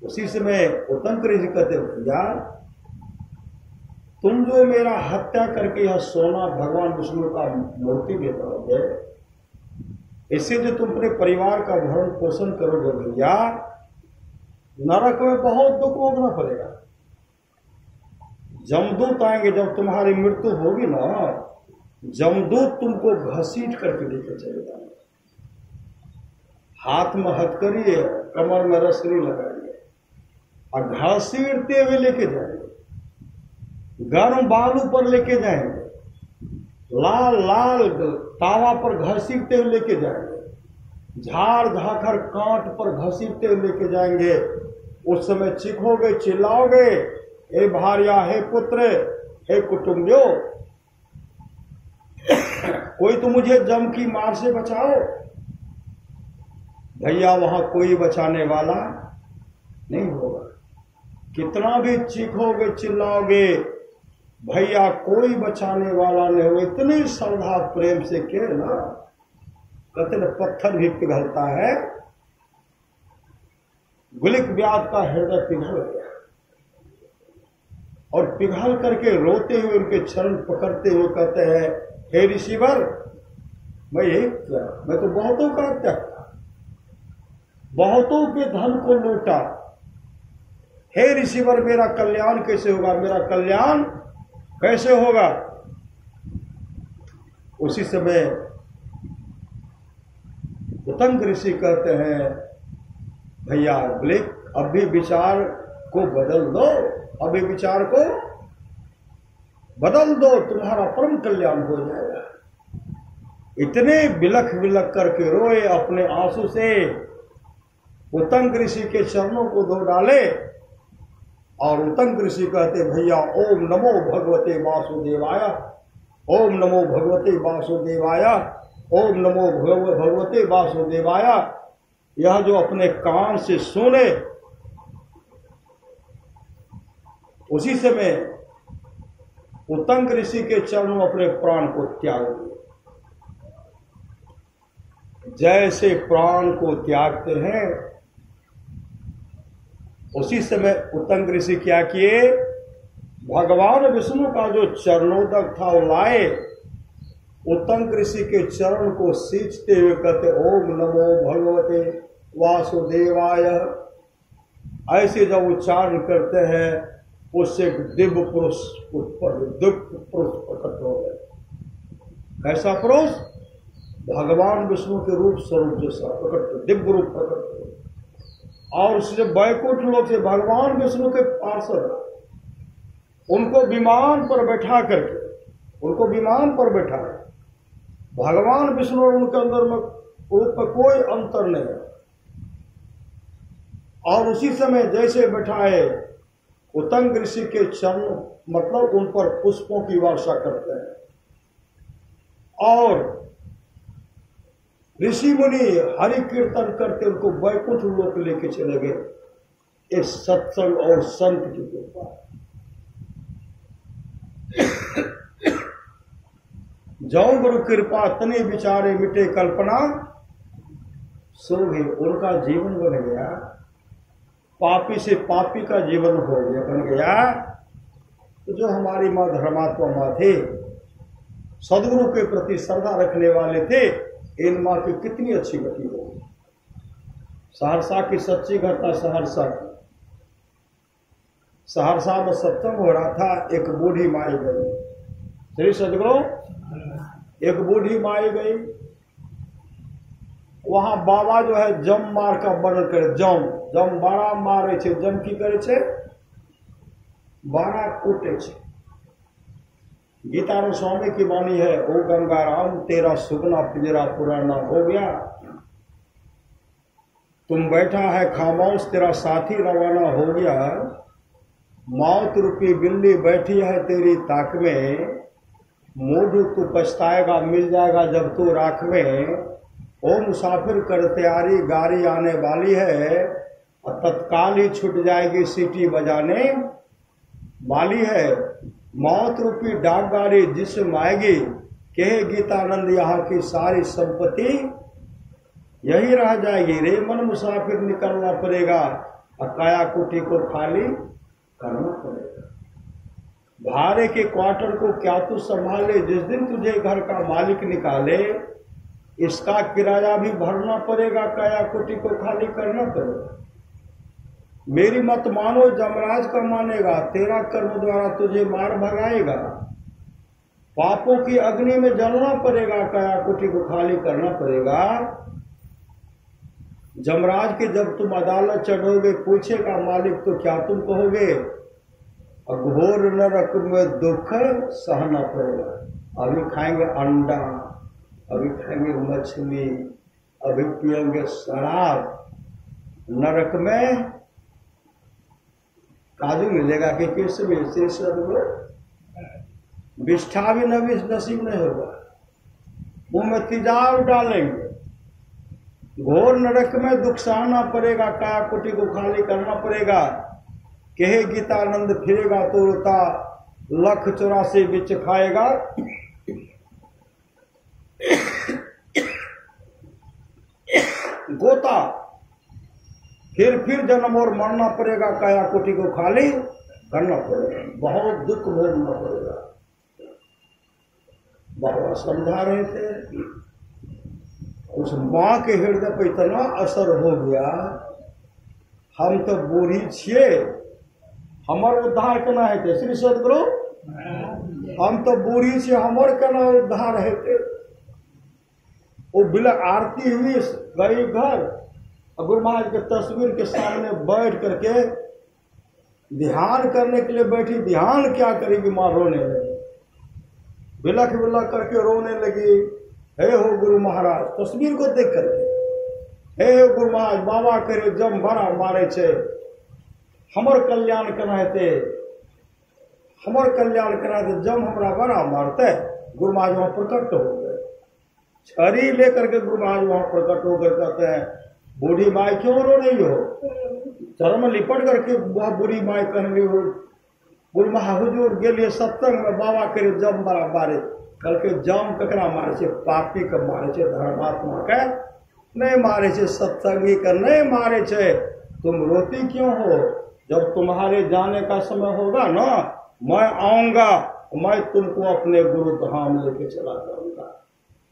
उसी समय उत्तंक ऋषि कहते भैया तुम जो मेरा हत्या करके यह सोना भगवान विष्णु का मूर्ति ले पाओगे, इससे जो तुम अपने परिवार का भरण पोषण करोगे भैया, नरक में बहुत दुख भोगना पड़ेगा। जमदूत आएंगे, जब तुम्हारी मृत्यु होगी ना, जमदूत तुमको घसीट करके लेके चले जाएंगे। हाथ में हथकड़ी है, कमर में रस्सी लगाएंगे और घसीटते हुए लेके जाएंगे। गर्म बालू पर लेके जाएंगे, लाल लाल तावा पर घसीटते हुए लेके जाएंगे, झाड़ झाखर कांट पर घसीटते हुए लेके जाएंगे। उस समय चीखोगे, चिल्लाओगे, हे भार्या, हे पुत्र, हे कुटुंबियों, कोई तो मुझे जम की मार से बचाओ। भैया वहां कोई बचाने वाला नहीं होगा। कितना भी चीखोगे चिल्लाओगे, भैया कोई बचाने वाला नहीं होगा। इतनी श्रद्धा प्रेम से के ना, कहते न पत्थर भी पिघलता है। गुलिक व्याध का हृदय पिघल गया और पिघल करके रोते हुए उनके चरण पकड़ते हुए कहते हैं, हे ऋषिवर, मैं यही क्या, मैं तो बहुतों का हत्या किया, बहुतों के धन को लूटा। हे ऋषिवर मेरा कल्याण कैसे होगा? मेरा कल्याण कैसे होगा? उसी समय उत्तंग ऋषि कहते हैं, भैया बोले अभी विचार को बदल दो, अभी विचार को बदल दो, तुम्हारा परम कल्याण हो जाएगा। इतने बिलख बिलख करके रोए, अपने आंसू से उत्तंग ऋषि के चरणों को धो डाले। और उत्तंग ऋषि कहते, भैया ओम नमो भगवते वासुदेवाय, ओम नमो भगवते वासुदेवाय, ओम नमो भगवते वासुदेवाय। यह जो अपने कान से सुने, उसी समय उत्तंग ऋषि के चरणों में अपने प्राण को त्याग दिए। जैसे प्राण को त्यागते हैं, उसी समय उत्तंग ऋषि क्या किए, भगवान विष्णु का जो चरणोदक था वो लाए, उत्तंग ऋषि के चरण को सींचते हुए कहते, ओम नमो भगवते वासुदेवाय। ऐसे जब उच्चारण करते हैं, उससे दिव्य पुरुष प्रकट हो गए। कैसा पुरुष? भगवान विष्णु के रूप स्वरूप जैसा प्रकट, दिव्य रूप प्रकट हो। और उससे बैकुंठ लोक से भगवान विष्णु के पार्षद उनको विमान पर बैठा करके, उनको विमान पर बैठा, भगवान विष्णु और उनके अंदर में रूप में कोई अंतर नहीं है। और उसी समय जैसे बैठाए, उत्तंग ऋषि के चरण मतलब उन पर पुष्पों की वर्षा करते हैं। और ऋषि मुनि हरि कीर्तन करके उनको वैकुंठ लोक लेके चले गए। इस सत्संग और संत की कृपा। जौ गुरु कृपा तनी विचारे मिटे कल्पना, सो भी उनका जीवन बन गया। पापी से पापी का जीवन हो गया, बन गया। तो जो हमारी माँ धर्मात्मा माँ थे, सदगुरु के प्रति श्रद्धा रखने वाले थे, इन माँ की कितनी अच्छी गति होगी। सहरसा की सच्ची घटना, सहरसा में सत्संग हो रहा था। एक बूढ़ी माई गई, श्री सदगुरु, एक बूढ़ी माई गई। वहां बाबा जो है जम मार का वर्णन करे, जम बड़ा मारे छे, जम की करे छे, बड़ा कूटे छे। गीता स्वामी की वाणी है, ओ गंगाराम तेरा सुगना पिंजरा पुराना हो गया, तुम बैठा है खामोश तेरा साथी रवाना हो गया। मौत रूपी बिल्ली बैठी है तेरी ताक में, मूढ़ तू पछताएगा मिल जाएगा जब तू राख में। ओ मुसाफिर कर तैयारी गाड़ी आने वाली है, और तत्काल ही छूट जाएगी सीटी बजाने वाली है। मौत रूपी डाक गाड़ी जिसमें आएगी, कहे गीतानंद यहाँ की सारी संपत्ति यही रह जाएगी। रे मन मुसाफिर निकलना पड़ेगा, और काया कुटी को खाली करना पड़ेगा। भाड़े के क्वार्टर को क्या तू संभाले, जिस दिन तुझे घर का मालिक निकाले, इसका किराया भी भरना पड़ेगा, काया कुटी को खाली करना पड़ेगा। मेरी मत मानो जमराज का मानेगा, तेरा कर्म द्वारा तुझे मार भगाएगा। पापों की अग्नि में जलना पड़ेगा, काया कुटी को खाली करना पड़ेगा। जमराज के जब तुम अदालत चढ़ोगे, पूछेगा मालिक तो क्या तुम कहोगे, घोर नरक में दुख सहना पड़ेगा। अभी खाएंगे अंडा, अभी खाएंगे मछली, अभी पिएंगे शराब, नरक में काजू मिलेगा कि कैसे भी विष्ठा भी नसीब नहीं होगा, मुंह में तिजार डालेंगे। घोर नरक में दुख सहना पड़ेगा, काया कुटी को खाली करना पड़ेगा। कहे गीतानंद फिरेगा तो रोता, 184 बिच खाएगा। गोता फिर जन्म और मरना पड़ेगा, काया कुटी को खाली करना पड़ेगा, बहुत दुख भोगना पड़ेगा। बाबा समझा रहे थे। उस माँ के हृदय पर इतना असर हो गया, हम तो बूढ़ी छिए, हमार उद्धार केना हेतै? श्री सदगुरु, हम तो बूढ़ी छिए, हमर केना उद्धार हेतै? वो बिला आरती हुई गई घर, और गुरु महाराज के तस्वीर के सामने बैठ करके ध्यान करने के लिए बैठी। ध्यान क्या करेगी माँ, रोने लगी, बिलख बिलख करके रोने लगी। हे हो गुरु महाराज, तस्वीर को देख करके, हे गुरु महाराज, बाबा करे जम बड़ा मारे छे, हमर कल्याण कराते, हमर कल्याण कराते, जम हमरा बड़ा मारते। गुरु महाराज वहां प्रकट हो गए, छड़ी लेकर के गुरु महाराज वहां प्रकट होकर कहते हैं, बूढ़ी माई क्यों रो रही हो? चरम लिपट करके वह बूढ़ी माई कह रही हो, गुरु महाराज हुजूर गेलिए सत्संग में, बाबा करे जम बड़ा मारे। कल के जम ककरा मारे छे? पापी के मारे छे, धर्मात्मा के नहीं मारे छे, सत्संगी के नहीं मारे छे। तुम रोती क्यों हो? जब तुम्हारे जाने का समय होगा ना, मैं आऊंगा, मैं तुमको अपने गुरु धाम लेके चला जाऊंगा।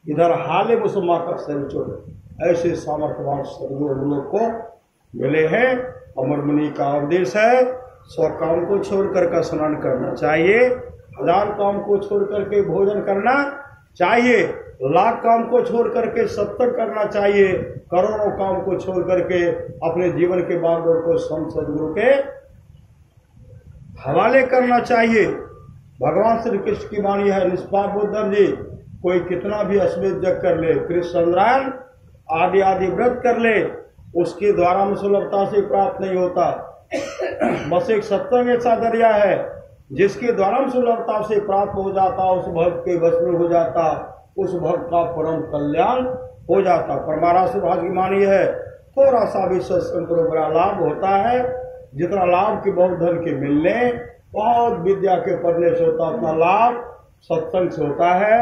इधर हाले मुसलमान का शरीर छोड़, ऐसे सामर्थ्यवान सदगुरु हम लोग को मिले हैं। अमर मुनि का उपदेश है, 100 काम को छोड़कर का स्नान करना चाहिए, 1000 काम को छोड़ करके भोजन करना चाहिए, 1,00,000 काम को छोड़ करके सत्संग करना चाहिए, करोड़ों काम को छोड़ करके अपने जीवन के बागडोर को संत सदगुरु के हवाले करना चाहिए। भगवान श्री कृष्ण की वाणी है, निष्पाप उद्धव जी, कोई कितना भी अश्वेत जग कर ले, कृष्ण चंद्रायन आदि आदि व्रत कर ले, उसके द्वारा में सुलभता से प्राप्त नहीं होता। बस एक सत्संग ऐसा दरिया है जिसके द्वारा सुलभता से प्राप्त हो जाता, उस भक्त के वश में हो जाता, उस भक्त का परम कल्याण हो जाता। परमारा सुभाष की मानी है, थोड़ा सा भी सत्संग को बड़ा लाभ होता है, जितना लाभ के बहुत धन के मिलने, बहुत विद्या के पढ़ने से होता, अपना लाभ सत्संग से होता है।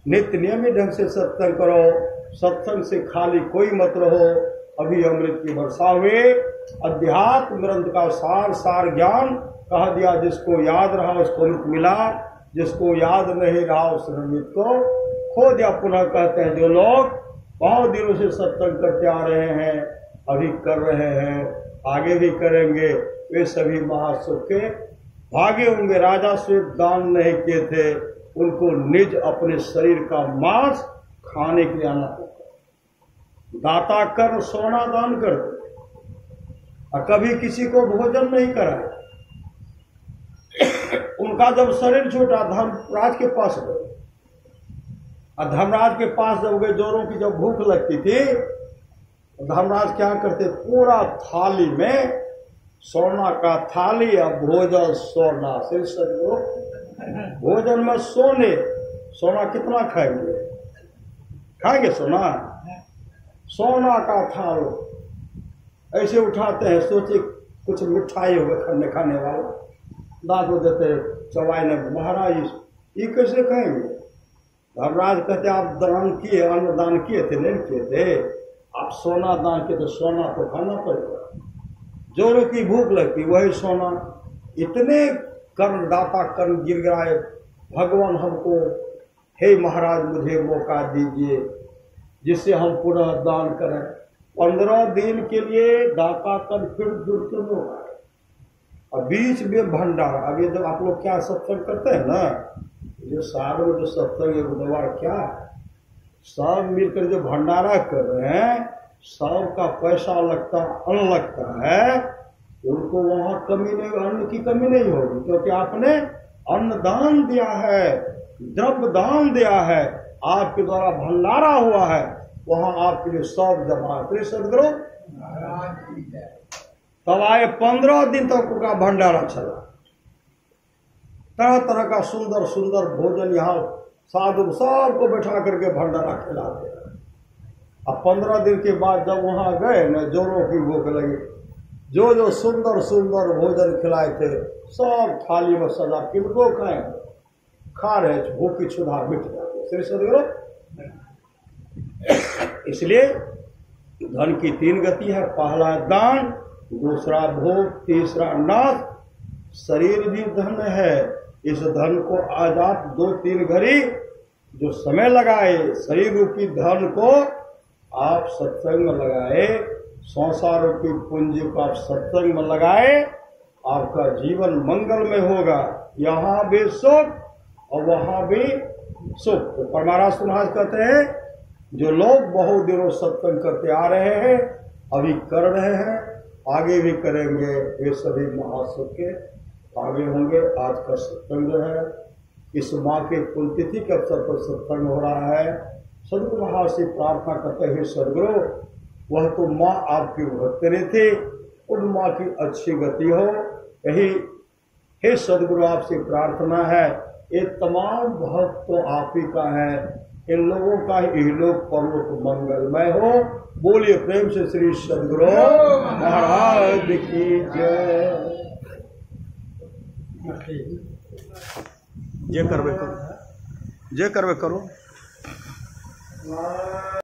नित्य नियमित ढंग से सत्संग करो, सत्संग से खाली कोई मत रहो। अभी अमृत की वर्षा हुए, अध्यात्म ग्रंथ का सार सार ज्ञान कह दिया, जिसको याद रहा उसको अमृत मिला, जिसको याद नहीं रहा उस अमृत को खो दिया। पुनः कहते हैं, जो लोग बहुत दिनों से सत्संग करते आ रहे हैं, अभी कर रहे हैं, आगे भी करेंगे, वे सभी महासुख के भागे होंगे। राजा श्वेत दान नहीं किए थे, उनको निज अपने शरीर का मांस खाने के लिए आना पड़ता। दाता कर सोना दान कर दे, और कभी किसी को भोजन नहीं कराए। उनका जब शरीर छूटा, धर्मराज के पास गए, और धर्मराज के पास जब गए, जोरों की जब भूख लगती थी, धर्मराज क्या करते, पूरा थाली में सोना का थाली, और भोजन सोना से सदगुरु, भोजन में सोने, सोना कितना खाएंगे? खाएंगे सोना? सोना का थाल ऐसे उठाते हैं, सोचे कुछ मिठाई होगा खाने वाला, दांत को देते, चबाने, महाराज ये कैसे खाएंगे? धर्मराज कहते, आप दान किए, अन्न दान किए थे? नहीं किए थे। आप सोना दान किए तो सोना तो खाना पड़ेगा, जोरों की भूख लगती वही सोना। इतने कर्ण दाता कर्ण गिर गिराए, भगवान हमको, हे महाराज मुझे मौका दीजिए जिससे हम पुनः दान करें। 15 दिन के लिए दाता कर्ण फिर जुड़ते होगा, और बीच में भंडारा। अब ये जब आप लोग क्या सत्संग करते हैं ना, जो सारों में जो सत्संग बुधवार क्या सब मिलकर जो भंडारा कर रहे हैं, सबका पैसा लगता, अन्न लगता है, उनको वहां कमी नहीं, अन्न की कमी नहीं होगी, क्योंकि आपने अन्न दान दिया है, द्रव्य दान दिया है, आपके द्वारा भंडारा हुआ है, वहां आपके लिए सब जमा करे सदगुरु। तब आए 15 दिन तक उनका भंडारा चला, तरह तरह का सुंदर सुंदर भोजन, यहाँ साधु सबको बैठा करके भंडारा खिलाते। अब 15 दिन के बाद जब वहां गए न, जोरों की भूख लगी, जो जो सुंदर सुंदर भोजन खिलाए थे सब थाली में सजा, किनको खाएंगे? खा रहे, भूख की क्षुधा मिट जाती। श्री सदगुरु, इसलिए धन की 3 गति है, पहला दान, दूसरा भोग, तीसरा नाश। शरीर भी धन है, इस धन को आज आप 2-3 घड़ी जो समय लगाए, शरीर रूपी धन को आप सत्संग में लगाए, संसार रूपी पूंजी को आप सत्संग में लगाए, आपका जीवन मंगलमय होगा, यहाँ भी सुख और वहां भी सुख। तो परमाराज महाराज कहते हैं, जो लोग बहुत दिनों सत्संग करते आ रहे हैं, अभी कर रहे हैं, आगे भी करेंगे, ये सभी महासत्संग के आगे होंगे। आज का सत्संग है, इस माँ के पुण्यतिथि के अवसर पर सत्संग हो रहा है। सदगुरु महाराज से प्रार्थना करते हैं, सदगुरु वह तो माँ आपकी भक्तनी थी, उन माँ की अच्छी गति हो, यही हे सदगुरु आपसे प्रार्थना है। ये तमाम भक्त तो आप ही का है, इन लोगों का इहलोक परलोक मंगलमय हो। बोलिए प्रेम से श्री सदगुरु महाराज की जय। जे करवे करो।